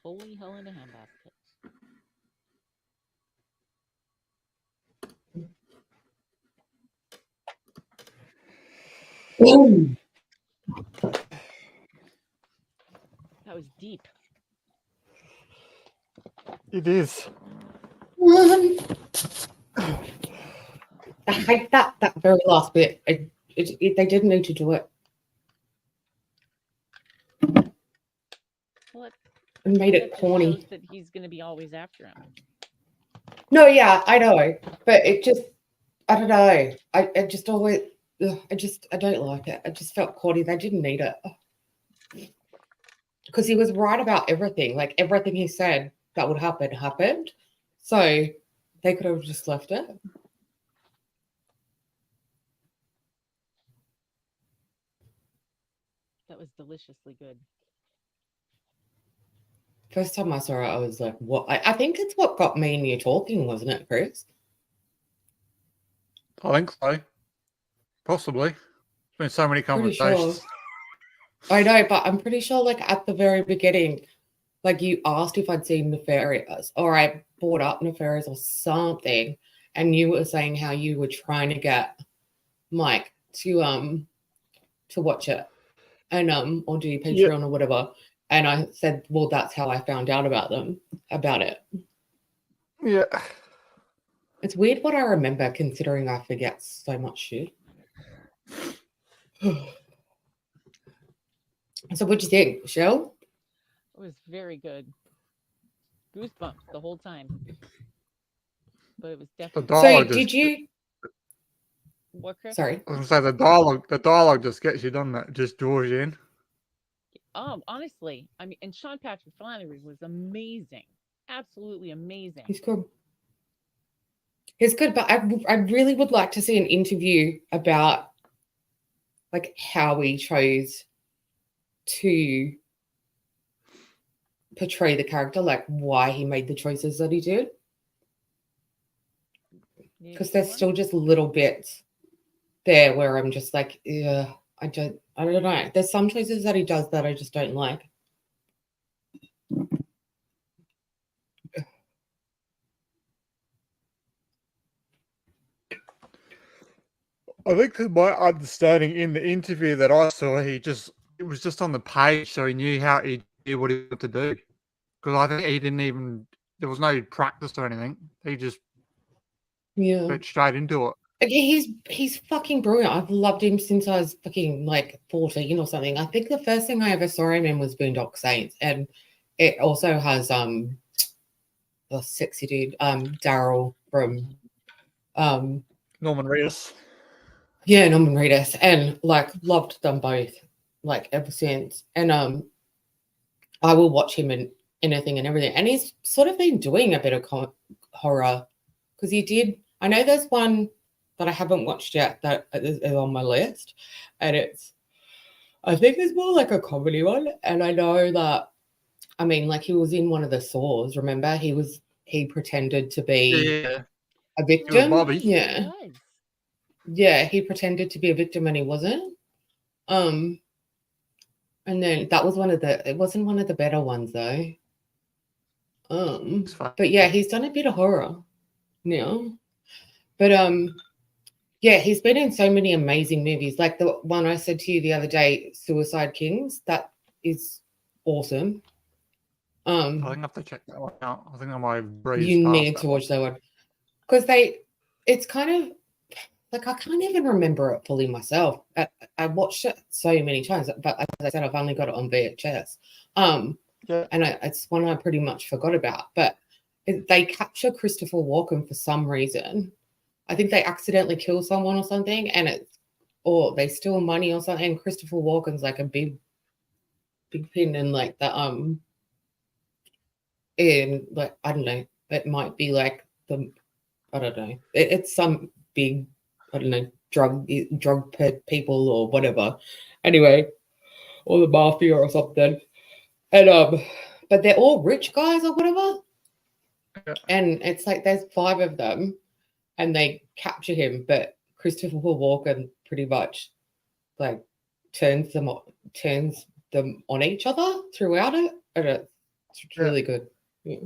holy hell in a handbasket. That was deep. It is. I hate that very last bit. They didn't need to do it. Well, And made it that just corny. shows that he's going to be always after him. No, yeah, I know, but it just, I don't know. I just always, I don't like it. I just felt corny. They didn't need it because he was right about everything. Like everything he said that would happen happened, so they could have just left it. That was deliciously good. First time I saw it, I was like, "What?" I think it's what got me and you talking, wasn't it, Chris? I think so. Possibly. There's been so many Pretty conversations. sure. I know, but I'm pretty sure, like at the very beginning, like you asked if I'd seen Nefarious, or I brought up Nefarious or something, and you were saying how you were trying to get Mike to watch it and or do Patreon or whatever. And I said, well, that's how I found out about it. Yeah. It's weird what I remember considering I forget so much shit. So what'd you think, Michelle? It was very good. Goosebumps the whole time. But it was The definitely. dialogue So did you? What, Chris? Sorry. I was gonna say the dialogue just gets you done. That just draws you in. Honestly, I mean, and Sean Patrick Flannery was amazing, absolutely amazing. He's good. He's good, but I really would like to see an interview about like how he chose to portray the character, like why he made the choices that he did. Because there's still just little bits there where I'm just like, yeah, I don't know. There's some choices that he does that I just don't like. I think that my understanding in the interview that I saw, it was just on the page, so he knew what he wanted to do. Because I think he didn't even, there was no practice or anything. He just went straight into it. He's fucking brilliant. I've loved him since I was fucking like 14 or something. I think the first thing I ever saw him in was Boondock Saints, and it also has the sexy dude Daryl from Norman Reedus. Yeah, Norman Reedus, and like loved them both, like ever since. And I will watch him in anything and everything. And he's sort of been doing a bit of horror because he did. I know there's one that I haven't watched yet that is on my list, and I think it's more like a comedy one. And I know that, I mean, like he was in one of the Saws. Remember, he pretended to be a victim. Bobby. Yeah. Yeah, he pretended to be a victim and he wasn't. And then that was it wasn't one of the better ones though. But yeah, he's done a bit of horror now. But yeah, he's been in so many amazing movies. Like the one I said to you the other day, Suicide Kings, that is awesome. I think I have to check that one out. I think I might have breezed you past need to watch that one. Because it's kind of like I can't even remember it fully myself. I watched it so many times, but as I said, I've only got it on VHS. And it's one I pretty much forgot about. But they capture Christopher Walken for some reason. I think they accidentally kill someone or something, or they steal money or something. And Christopher Walken's like a big pin in like the in like I don't know. It might be like I don't know. It's some big, I don't know, drug people or whatever. Anyway, or the mafia or something. And but they're all rich guys or whatever. Yeah. And it's like there's 5 of them, and they capture him, but Christopher Walken pretty much like turns them on each other throughout it, and It's Yeah. really good. Yeah.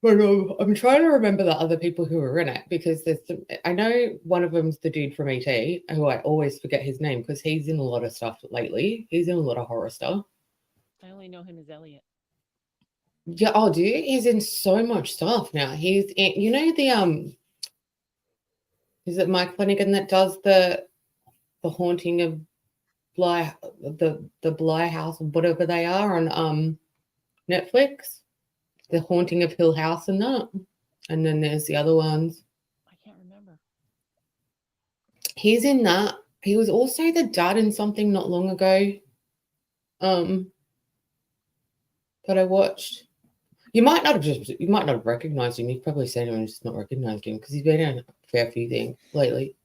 But I'm trying to remember the other people who were in it because I know one of them's the dude from ET, who I always forget his name because he's in a lot of stuff lately. He's in a lot of horror stuff. I only know him as Elliot. Yeah, oh, dude, he's in so much stuff now. He's in, is it Mike Flanagan that does the haunting of Bly, the Bly House or whatever they are on Netflix, the haunting of Hill House and that, and then there's the other ones. I can't remember. He's in that. He was also the dad in something not long ago, that I watched. You might not have recognized him. You've probably seen him and just not recognized him because he's been in a fair few things lately.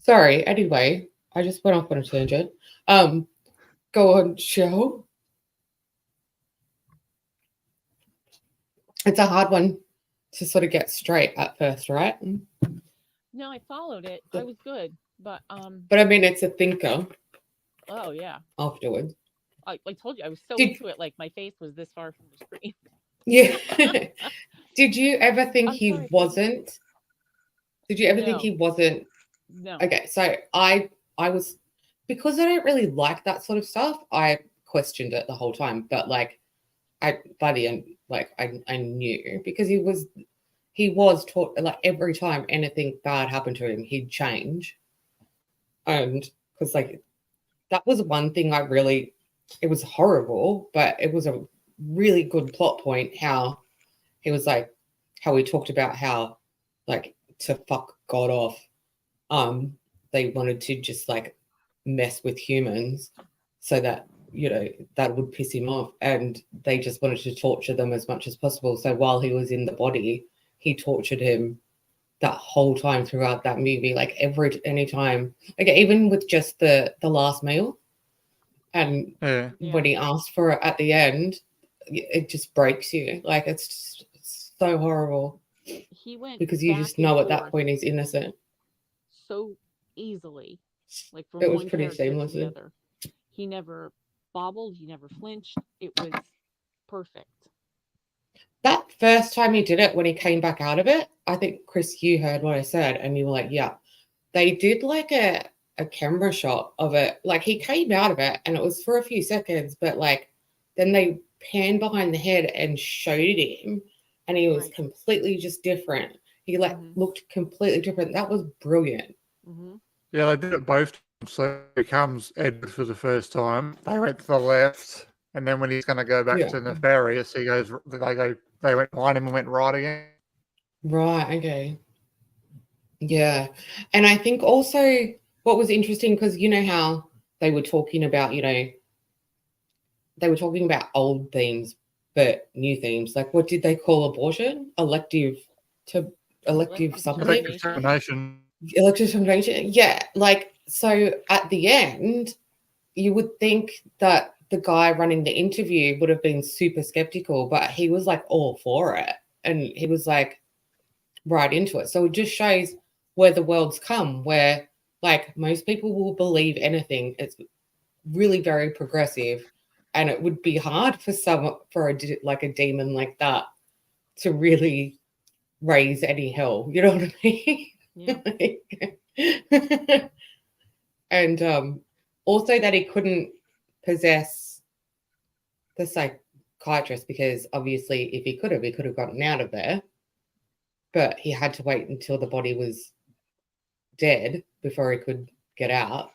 Sorry. Anyway, I just went off on a tangent. Go on, show. It's a hard one to sort of get straight at first, right? No, I followed it. I was good, but But I mean, it's a thinker oh yeah. afterwards. I told you I was so Did- into it, like my face was this far from the screen. Yeah. Did you ever think I'm he sorry, wasn't? Did you ever think No. he wasn't? No. Okay, so I was, because I don't really like that sort of stuff, I questioned it the whole time. But like by the end, like I knew because he was taught, like every time anything bad happened to him, he'd change. And because like that was one thing it was horrible, but it was a really good plot point how he was like, how he talked about how like to fuck God off, they wanted to just like mess with humans so that that would piss him off, and they just wanted to torture them as much as possible. So while he was in the body, he tortured him that whole time throughout that movie, like anytime, like even with just the last meal, and Yeah. when he asked for it at the end, it just breaks you. Like it's so horrible He went because you back just and know at that forth point he's innocent. so easily, like from It was one pretty character to seamless. the other. He never bobbled. He never flinched. It was perfect. That first time he did it, when he came back out of it, I think, Chris, you heard what I said, and you were like, yeah. They did like a camera shot of it. Like he came out of it, and it was for a few seconds, but like then they panned behind the head and showed him, and he was Right. completely just different. He like looked completely different. That was brilliant. Mm-hmm. Yeah, they did it both times. So he becomes Edward for the first time. They went to the left, and then when he's going to go back Yeah. to Nefarious, they went behind him and went right again. Right, okay. Yeah. And I think also what was interesting, because you know how they were talking about, they were talking about old themes, but new themes. Like what did they call abortion? Elective something? Elective termination. Elective termination. Yeah. Like, so at the end, you would think that the guy running the interview would have been super skeptical, but he was like all for it. And he was like right into it. So it just shows where the world's come, where like most people will believe anything. It's really very progressive, and it would be hard for a demon like that to really raise any hell. You know what I mean? Yeah. And also that he couldn't possess the psychiatrist, because obviously if he could have gotten out of there, but he had to wait until the body was dead before he could get out.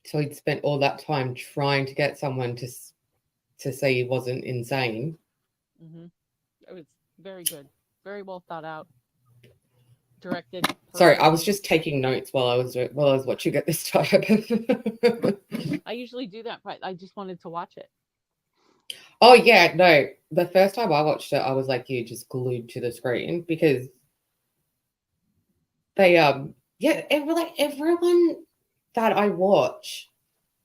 So he'd spent all that time trying to get someone to say he wasn't insane. Mm-hmm. It was very good, very well thought out, directed. Sorry, I was just taking notes while I was watching it this time. I usually do that, but I just wanted to watch it. Oh yeah, no. The first time I watched it, I was like you, just glued to the screen, because they everyone that I watch,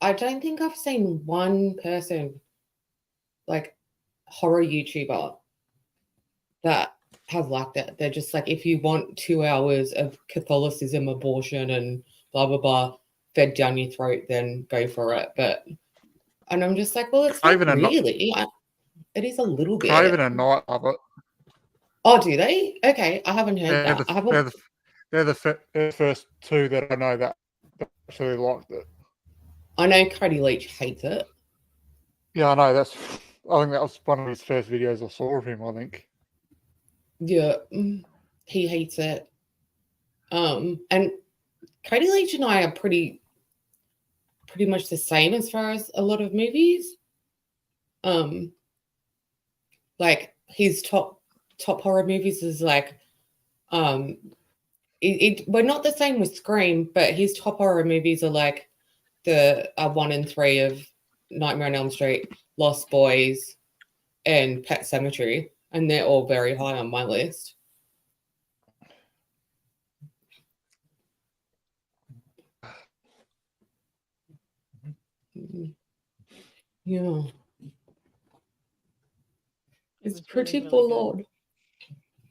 I don't think I've seen one person, like horror YouTuber, that has liked it. They're just like, if you want 2 hours of Catholicism, abortion, and blah blah blah, fed down your throat, then go for it. And I'm just like, well, it's not Craven and Knight- really. It is a little bit. Craven and Knight love it. Oh, do they? Okay, I haven't heard They're that. I the, haven't. they're the, they're the, they're the first two that I know that actually liked it. I know Cody Leach hates it. Yeah, I know. I think that was one of his first videos I saw of him. I think. Yeah, he hates it. And Cody Leach and I are pretty much the same as far as a lot of movies. Like his top horror movies is like, we're not the same with Scream, but his top horror movies are like the 1 and 3 of Nightmare on Elm Street, Lost Boys, and Pet Sematary, and they're all very high on my list. Yeah. It It's was pretty really, really full on.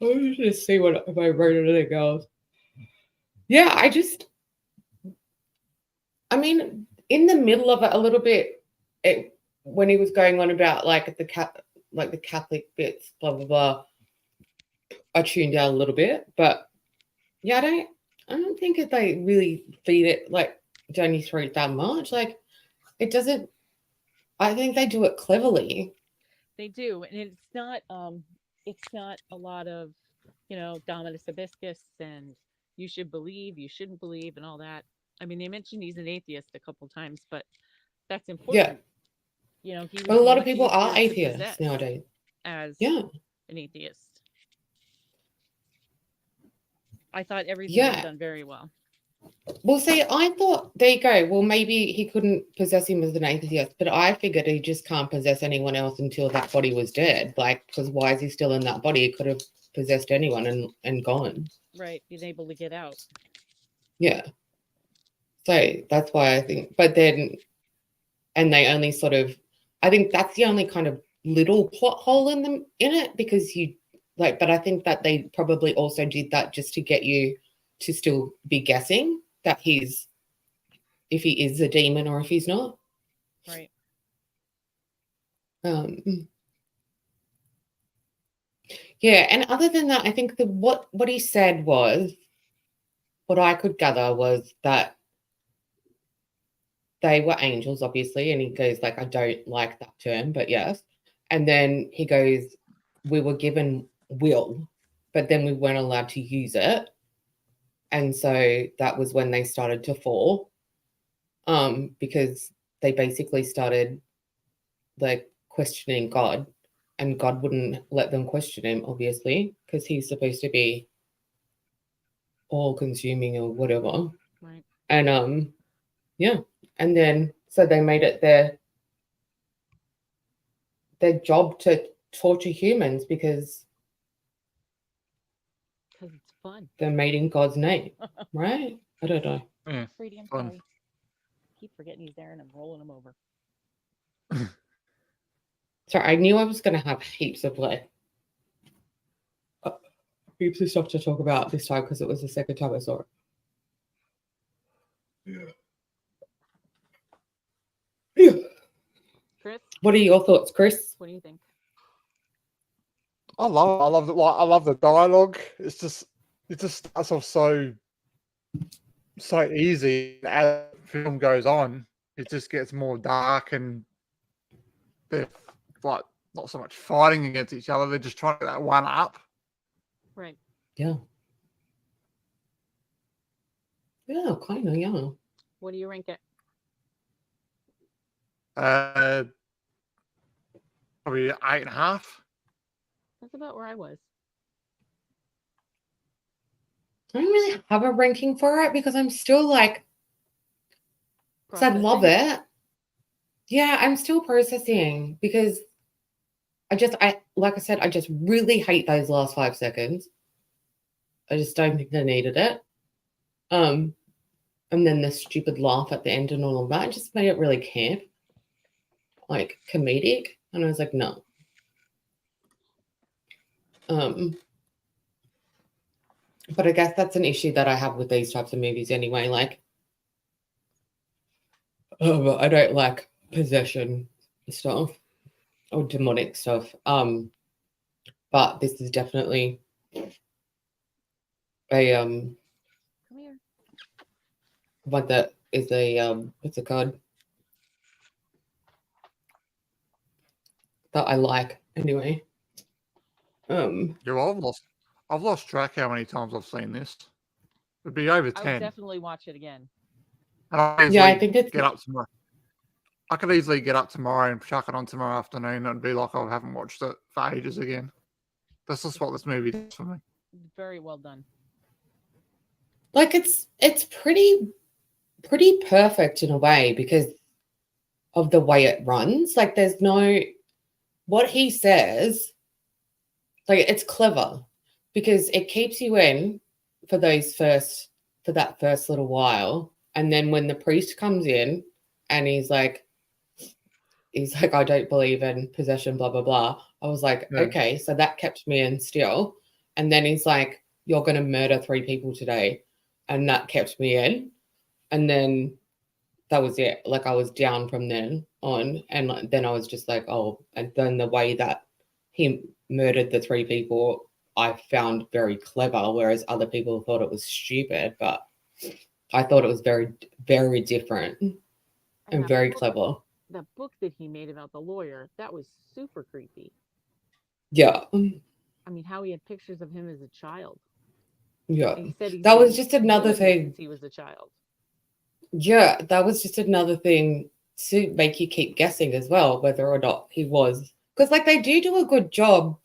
Let me just see if I wrote it and it goes. Yeah, I mean, in the middle of it a little bit, when he was going on about like the Catholic bits, blah blah blah, I tuned out a little bit. But yeah, I don't think that they really feed it like Johnny Threat that much. Like it doesn't. I think they do it cleverly. They do, and it's not a lot of, Dominus Hibiscus and you should believe, you shouldn't believe, and all that. I mean, they mentioned he's an atheist a couple times, but that's Yeah, important. He was but a lot of the people are luckiest to atheists possess nowadays. as Yeah, an atheist. I thought everything was yeah. done very well. Well, see, I thought, there you go. Well, maybe he couldn't possess him as an atheist, but I figured he just can't possess anyone else until that body was dead. Like, because why is he still in that body? He could have possessed anyone and gone. Right, being able to get out. Yeah. So that's why I think, but then, and they only sort of, I think that's the only kind of little plot hole in it because but I think that they probably also did that just to get you to still be guessing that if he is a demon or if he's not. Right. Yeah, and other than that, I think what he said was, what I could gather was that they were angels, obviously, and he goes like, I don't like that term, but yes. And then he goes, we were given will, but then we weren't allowed to use it. And so that was when they started to fall, because they basically started like questioning God, and God wouldn't let them question him, obviously, because he's supposed to be all consuming or whatever. Right. And yeah, and then so they made it their job to torture humans because it's fun. they're made in God's name, right? I don't know. Yeah, Brady, I'm fun. sorry. Keep forgetting he's there and I'm rolling him over. Sorry, I knew I was going to have heaps of heaps of stuff to talk about this time because it was the second time I saw it. Yeah. Chris, What are your thoughts, Chris? what do you think? I love the dialogue. It just starts off so easy. As the film goes on, it just gets more dark, and they're like not so much fighting against each other. They're just trying to get that one up. Right. Yeah. Yeah, kind of, yeah. What do you rank it? Probably 8.5. That's about where I was. I don't really have a ranking for it because I'm still like, because I love it. Yeah, I'm still processing because like I said, I just really hate those last 5 seconds. I just don't think they needed it. And then the stupid laugh at the end and all of that just made it really camp, like comedic. And I was like, no. But I guess that's an issue that I have with these types of movies anyway. Like, But I don't like possession stuff or demonic stuff. But this is definitely a Come here. one that is a what's it called? That I like anyway. Yeah, well, I've lost track how many times I've seen this. It'd be over I would 10. definitely watch it again. And I Yeah, I easily think it's get up tomorrow. I could easily get up tomorrow and chuck it on tomorrow afternoon and be like, I haven't watched it for ages again. That's just what this movie does for me. Very well done. like it's pretty perfect in a way because of the way it runs. Like there's no what he says, like it's clever because it keeps you in for that first little while. And then when the priest comes in and he's like, I don't believe in possession, blah, blah, blah. I was like, Yeah. okay, so that kept me in still. And then he's like, you're going to murder 3 people today. And that kept me in. And then that was it. Like I was down from then on. And then I was just like, oh, and then the way that he murdered the 3 people, I found very clever, whereas other people thought it was stupid. But I thought it was very, very different and that very book, clever. that book that he made about the lawyer, that was super creepy. Yeah. I mean, how he had pictures of him as a child. Yeah. And he said That was been just another doing this thing. since he was a child. Yeah, that was just another thing to make you keep guessing as well whether or not he was. Because like they do a good job.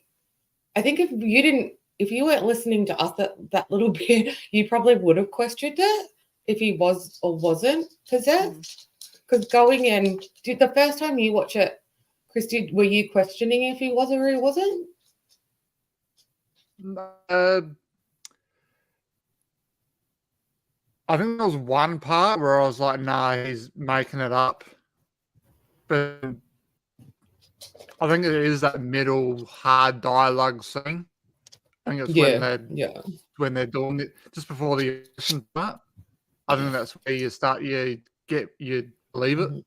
I think if you weren't listening to us that little bit, you probably would have questioned it if he was or wasn't possessed. Because going in, did the first time you watch it, Christy, were you questioning if he was or he wasn't? I think there was one part where I was like, nah, he's making it up. But I think it is that middle hard dialogue scene. I think it's when they're doing it just before the action part. I think that's where you believe it.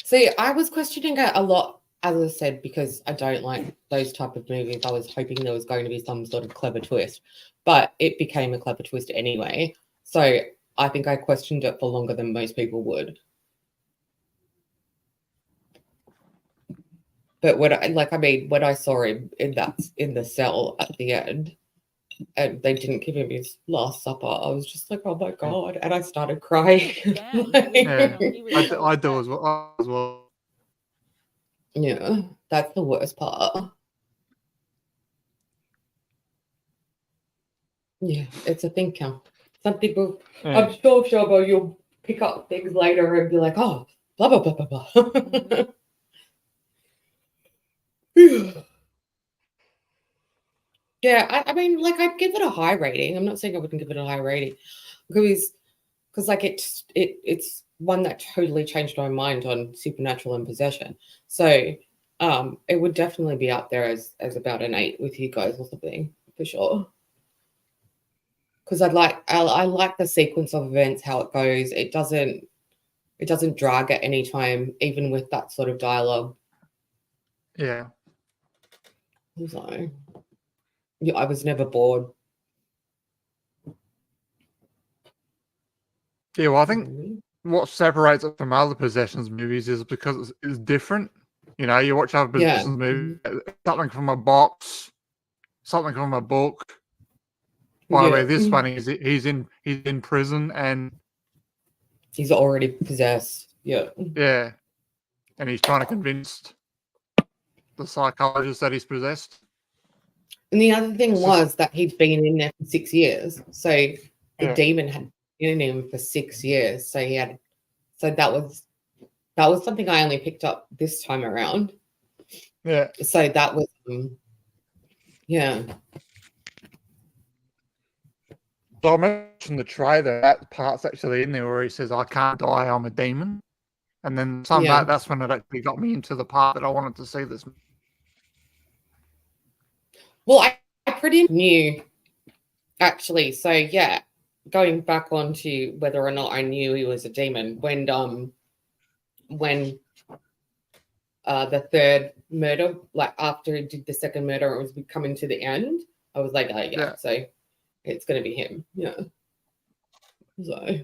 See, I was questioning it a lot, as I said, because I don't like those type of movies. I was hoping there was going to be some sort of clever twist, but it became a clever twist anyway. So I think I questioned it for longer than most people would. But when I saw him in the cell at the end, and they didn't give him his last supper, I was just like, oh my god, and I started crying. I do as well. Yeah, that's the worst part. Yeah, it's a thinker. Some people, I'm sure, Shobo, you'll pick up things later and be like, oh, blah, blah, blah, blah, blah. Yeah, I mean, like, I'd give it a high rating. I'm not saying I wouldn't give it a high rating because like it's one that totally changed my mind on supernatural and possession. So it would definitely be up there as about an 8 with you guys or something for sure. Because I like the sequence of events, how it goes. It doesn't drag at any time, even with that sort of dialogue. Yeah. So yeah, I was never bored. Yeah, well, I think what separates it from other possessions movies is because it's different. You know, you watch other possessions movies, something from a box, something from a book. By the way, this one he's in prison and he's already possessed. Yeah. Yeah. And he's trying to convince the psychologist that he's possessed. And the other thing was that he'd been in there for 6 years. So the demon had been in him for 6 years. So that was something I only picked up this time around. Yeah. So that was yeah. So I mentioned the trailer, that part's actually in there where he says, I can't die, I'm a demon. And then that's when it actually got me into the part that I wanted to see this. Well, I pretty knew actually. So yeah, going back on to whether or not I knew he was a demon, when the third murder, like after he did the second murder, it was coming to the end, I was like, oh yeah. So it's gonna be him. Yeah. So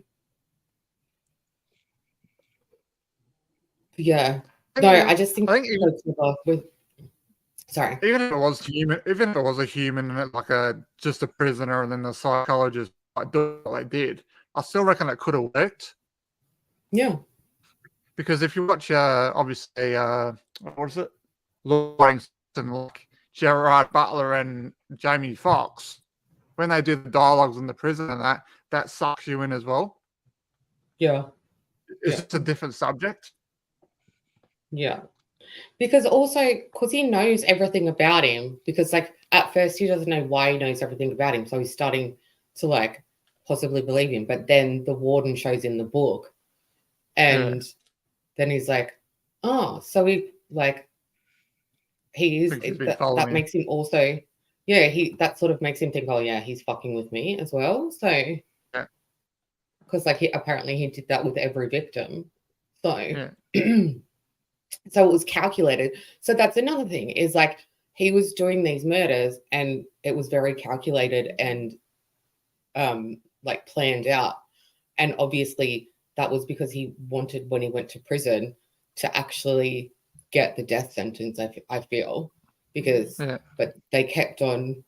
yeah. No, I just think with sorry. Even if it was human, even if it was a human and like just a prisoner, and then the psychologist like do what they did, I still reckon it could have worked. Yeah. Because if you watch, obviously, what is it, Lawrence and like Gerard Butler and Jamie Foxx, when they do the dialogues in the prison and that sucks you in as well. Yeah. It's just a different subject. Yeah. Because he knows everything about him, because like at first he doesn't know why he knows everything about him. So he's starting to like possibly believe him. But then the warden shows in the book, and then he's like, oh, so he is that makes him also, that sort of makes him think, oh yeah, he's fucking with me as well. So because like apparently he did that with every victim. So so it was calculated. So that's another thing, is like he was doing these murders and it was very calculated and like planned out. And obviously that was because he wanted, when he went to prison, to actually get the death sentence, I feel. Because but they kept on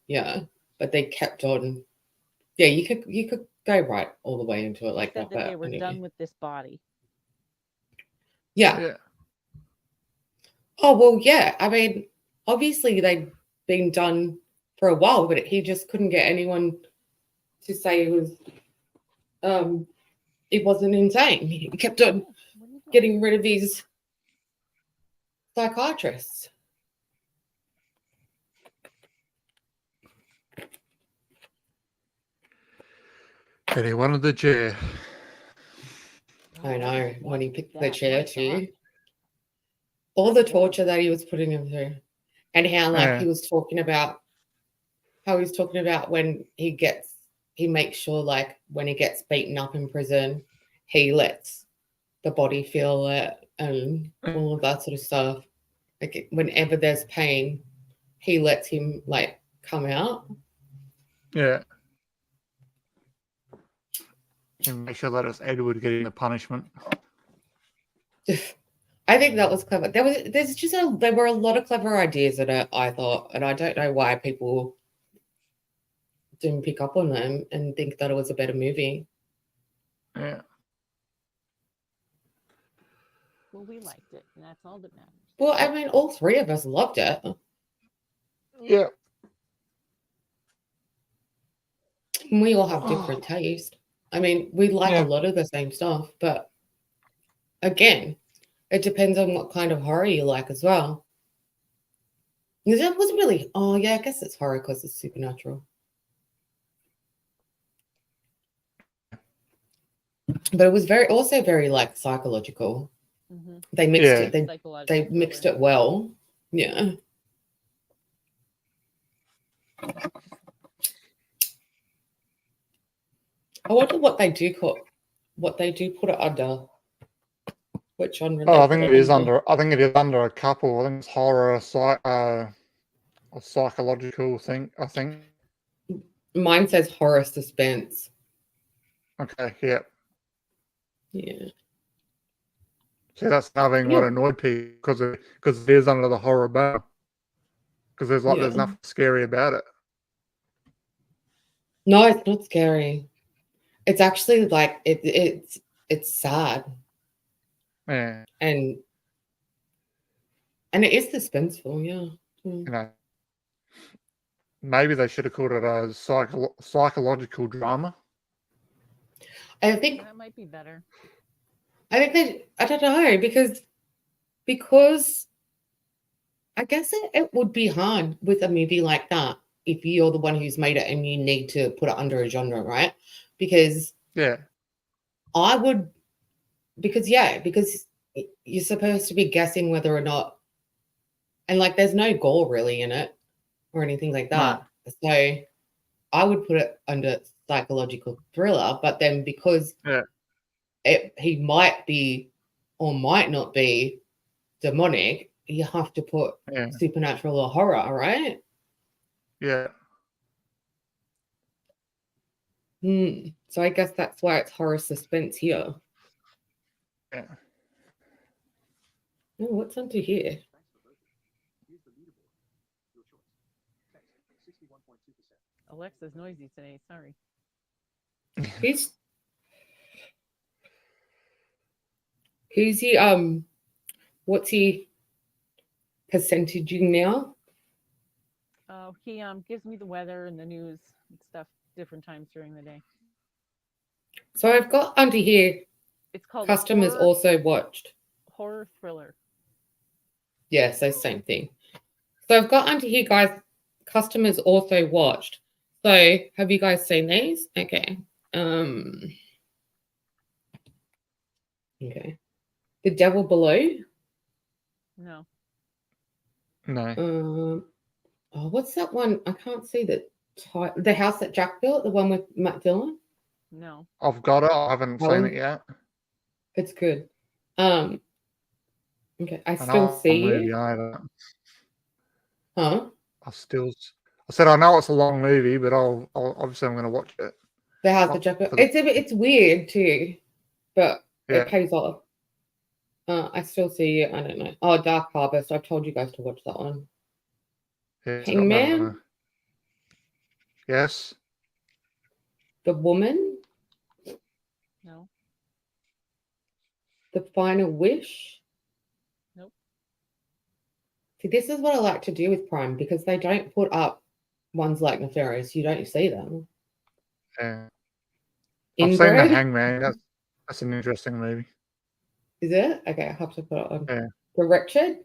you could go right all the way into it like that. That they were done with this body. Yeah. Oh, well, yeah. I mean, obviously they'd been done for a while, but he just couldn't get anyone to say it wasn't insane. He kept on getting rid of these psychiatrists. And he wanted the chair. I know, when he picked the chair too. All the torture that he was putting him through. And how he was talking about when he makes sure, like, when he gets beaten up in prison, he lets the body feel it and all of that sort of stuff. Like whenever there's pain, he lets him like come out. Yeah. And make sure that it's Edward getting the punishment. I think that was clever. There were a lot of clever ideas in it, I thought, and I don't know why people didn't pick up on them and think that it was a better movie. Yeah. Well, we liked it, and that's all that matters. Well, I mean, all three of us loved it. Yeah. We all have different taste. I mean, we like a lot of the same stuff, but again, it depends on what kind of horror you like as well. It wasn't really, I guess it's horror because it's supernatural. But it was also very like psychological. Mm-hmm. They mixed it. They mixed it well. Yeah. I wonder what they do put it under. Which genre? I think it is under. I think it is under a couple. I think it's horror, a psychological thing. I think. Mine says horror suspense. Okay. Yeah. Yeah. See, that's another thing what annoyed people, because it is under the horror banner. Because there's nothing scary about it. No, it's not scary. It's actually like it's sad. Yeah. And it is suspenseful, yeah. You know, maybe they should have called it a psychological drama. I think that might be better. I don't know, because I guess it would be hard with a movie like that if you're the one who's made it and you need to put it under a genre, right? Because because you're supposed to be guessing whether or not, and like there's no gore really in it or anything like that. No. So I would put it under psychological thriller, but then because Yeah. he might be or might not be demonic, you have to put Yeah. supernatural or horror, right? Yeah. So I guess that's why it's horror suspense here. Yeah. Oh, what's under here? Alexa's noisy today. Sorry. Who's he? What's he percentaging now? He gives me the weather and the news and stuff different times during the day. So I've got under here. It's called Customers horror, also watched. horror thriller. Yeah, so same thing. So I've got under here, guys. Customers also watched. So have you guys seen these? Okay. Okay. The Devil Below. No. No. Oh, what's that one? I can't see the title. The House That Jack Built, the one with Matt Dillon. No. I've got it. I haven't seen it yet. It's good. Okay, I I still know it's a see movie. you. I know that. Huh? I said I know it's a long movie, but I'll obviously I'm going to watch it. The House That Jack Built. It's weird too, but Yeah. it pays off. I still see you. I don't know. Oh, Dark Harvest. I've told you guys to watch that one. Yeah, it's got Hangman. Yes. The Woman. No. The Final Wish. Nope. See, this is what I like to do with Prime because they don't put up ones like Nefarious. You don't see them. Yeah. I've Inbred. seen The Hangman. That's an interesting movie. Is it? Okay, I have to put it on. Yeah. The Wretched.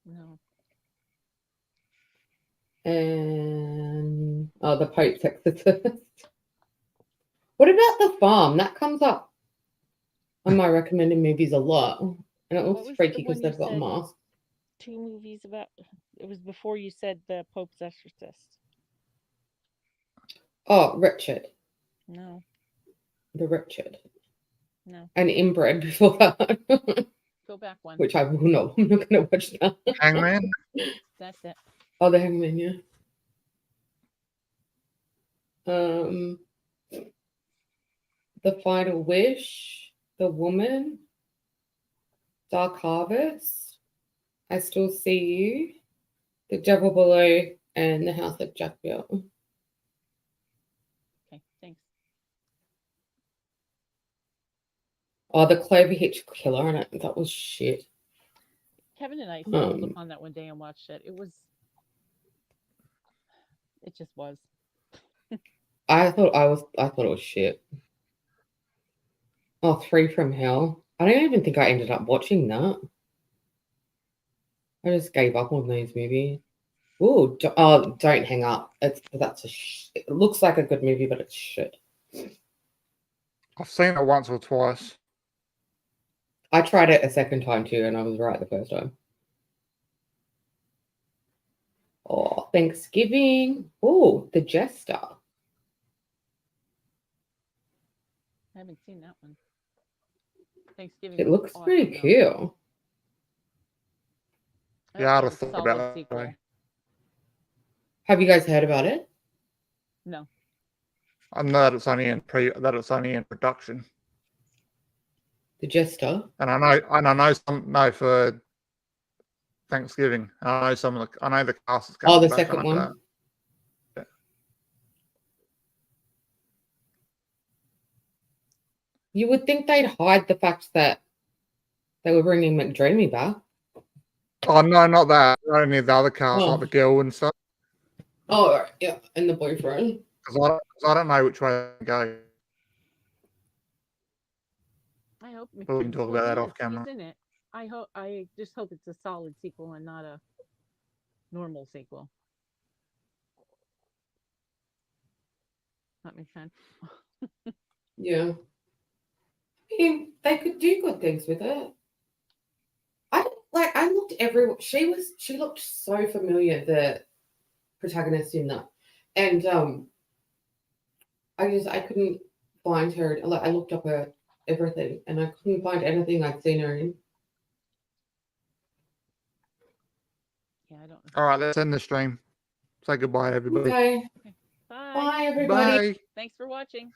No. And the Pope's Exorcist. What about The Farm? That comes up on my recommended movies a lot. And it What looks was freaky the one because you they've got said? masks. 2 movies about. It was before you said the Pope's Exorcist. Oh, Wretched. No. The Wretched. No. And Inbred before that. Go back one. Which I will not. I'm not going to watch that. Hangman. That's it. Oh, The Hangman, yeah. The Final Wish, The Woman, Dark Harvest, I Still See You, The Devil Below, and The House That Jack Built. Okay, thanks. Oh, the Clover Hitch Killer, and that was shit. Kevin and I stumbled upon that one day and watched it. It just was. I thought it was shit. Oh, Three from Hell. I don't even think I ended up watching that. I just gave up on these movies. Oh, Don't Hang Up. It looks like a good movie, but it's shit. I've seen it once or twice. I tried it a second time too, and I was right the first time. Oh, Thanksgiving. Oh, The Jester. I haven't seen that one. Thanksgiving. It was looks awesome, pretty though. cool. Yeah, I'd have That's a thought solid about that. sequel. Have you guys heard about it? No. I know that it's only in production, The Jester. and I know some for Thanksgiving. I know the cast is coming. Oh, the back. second I know one. that. Yeah. You would think they'd hide the fact that they were bringing McDreamy back. Oh no, not that. Only the other cast, like the girl and stuff. Oh, right, yeah, and the boyfriend. Because I don't know which way to go. I hope We can talk about that off camera. He's in it. I just hope it's a solid sequel and not a normal sequel. That makes sense. Yeah. I mean, they could do good things with it. I looked everywhere. She looked so familiar, the protagonist in that. And I couldn't find her. Like, I looked up her everything, and I couldn't find anything I'd seen her in. Yeah, I don't know. All right, let's end the stream. Say goodbye, everybody. Okay. Bye. Bye, everybody. Bye. Thanks for watching.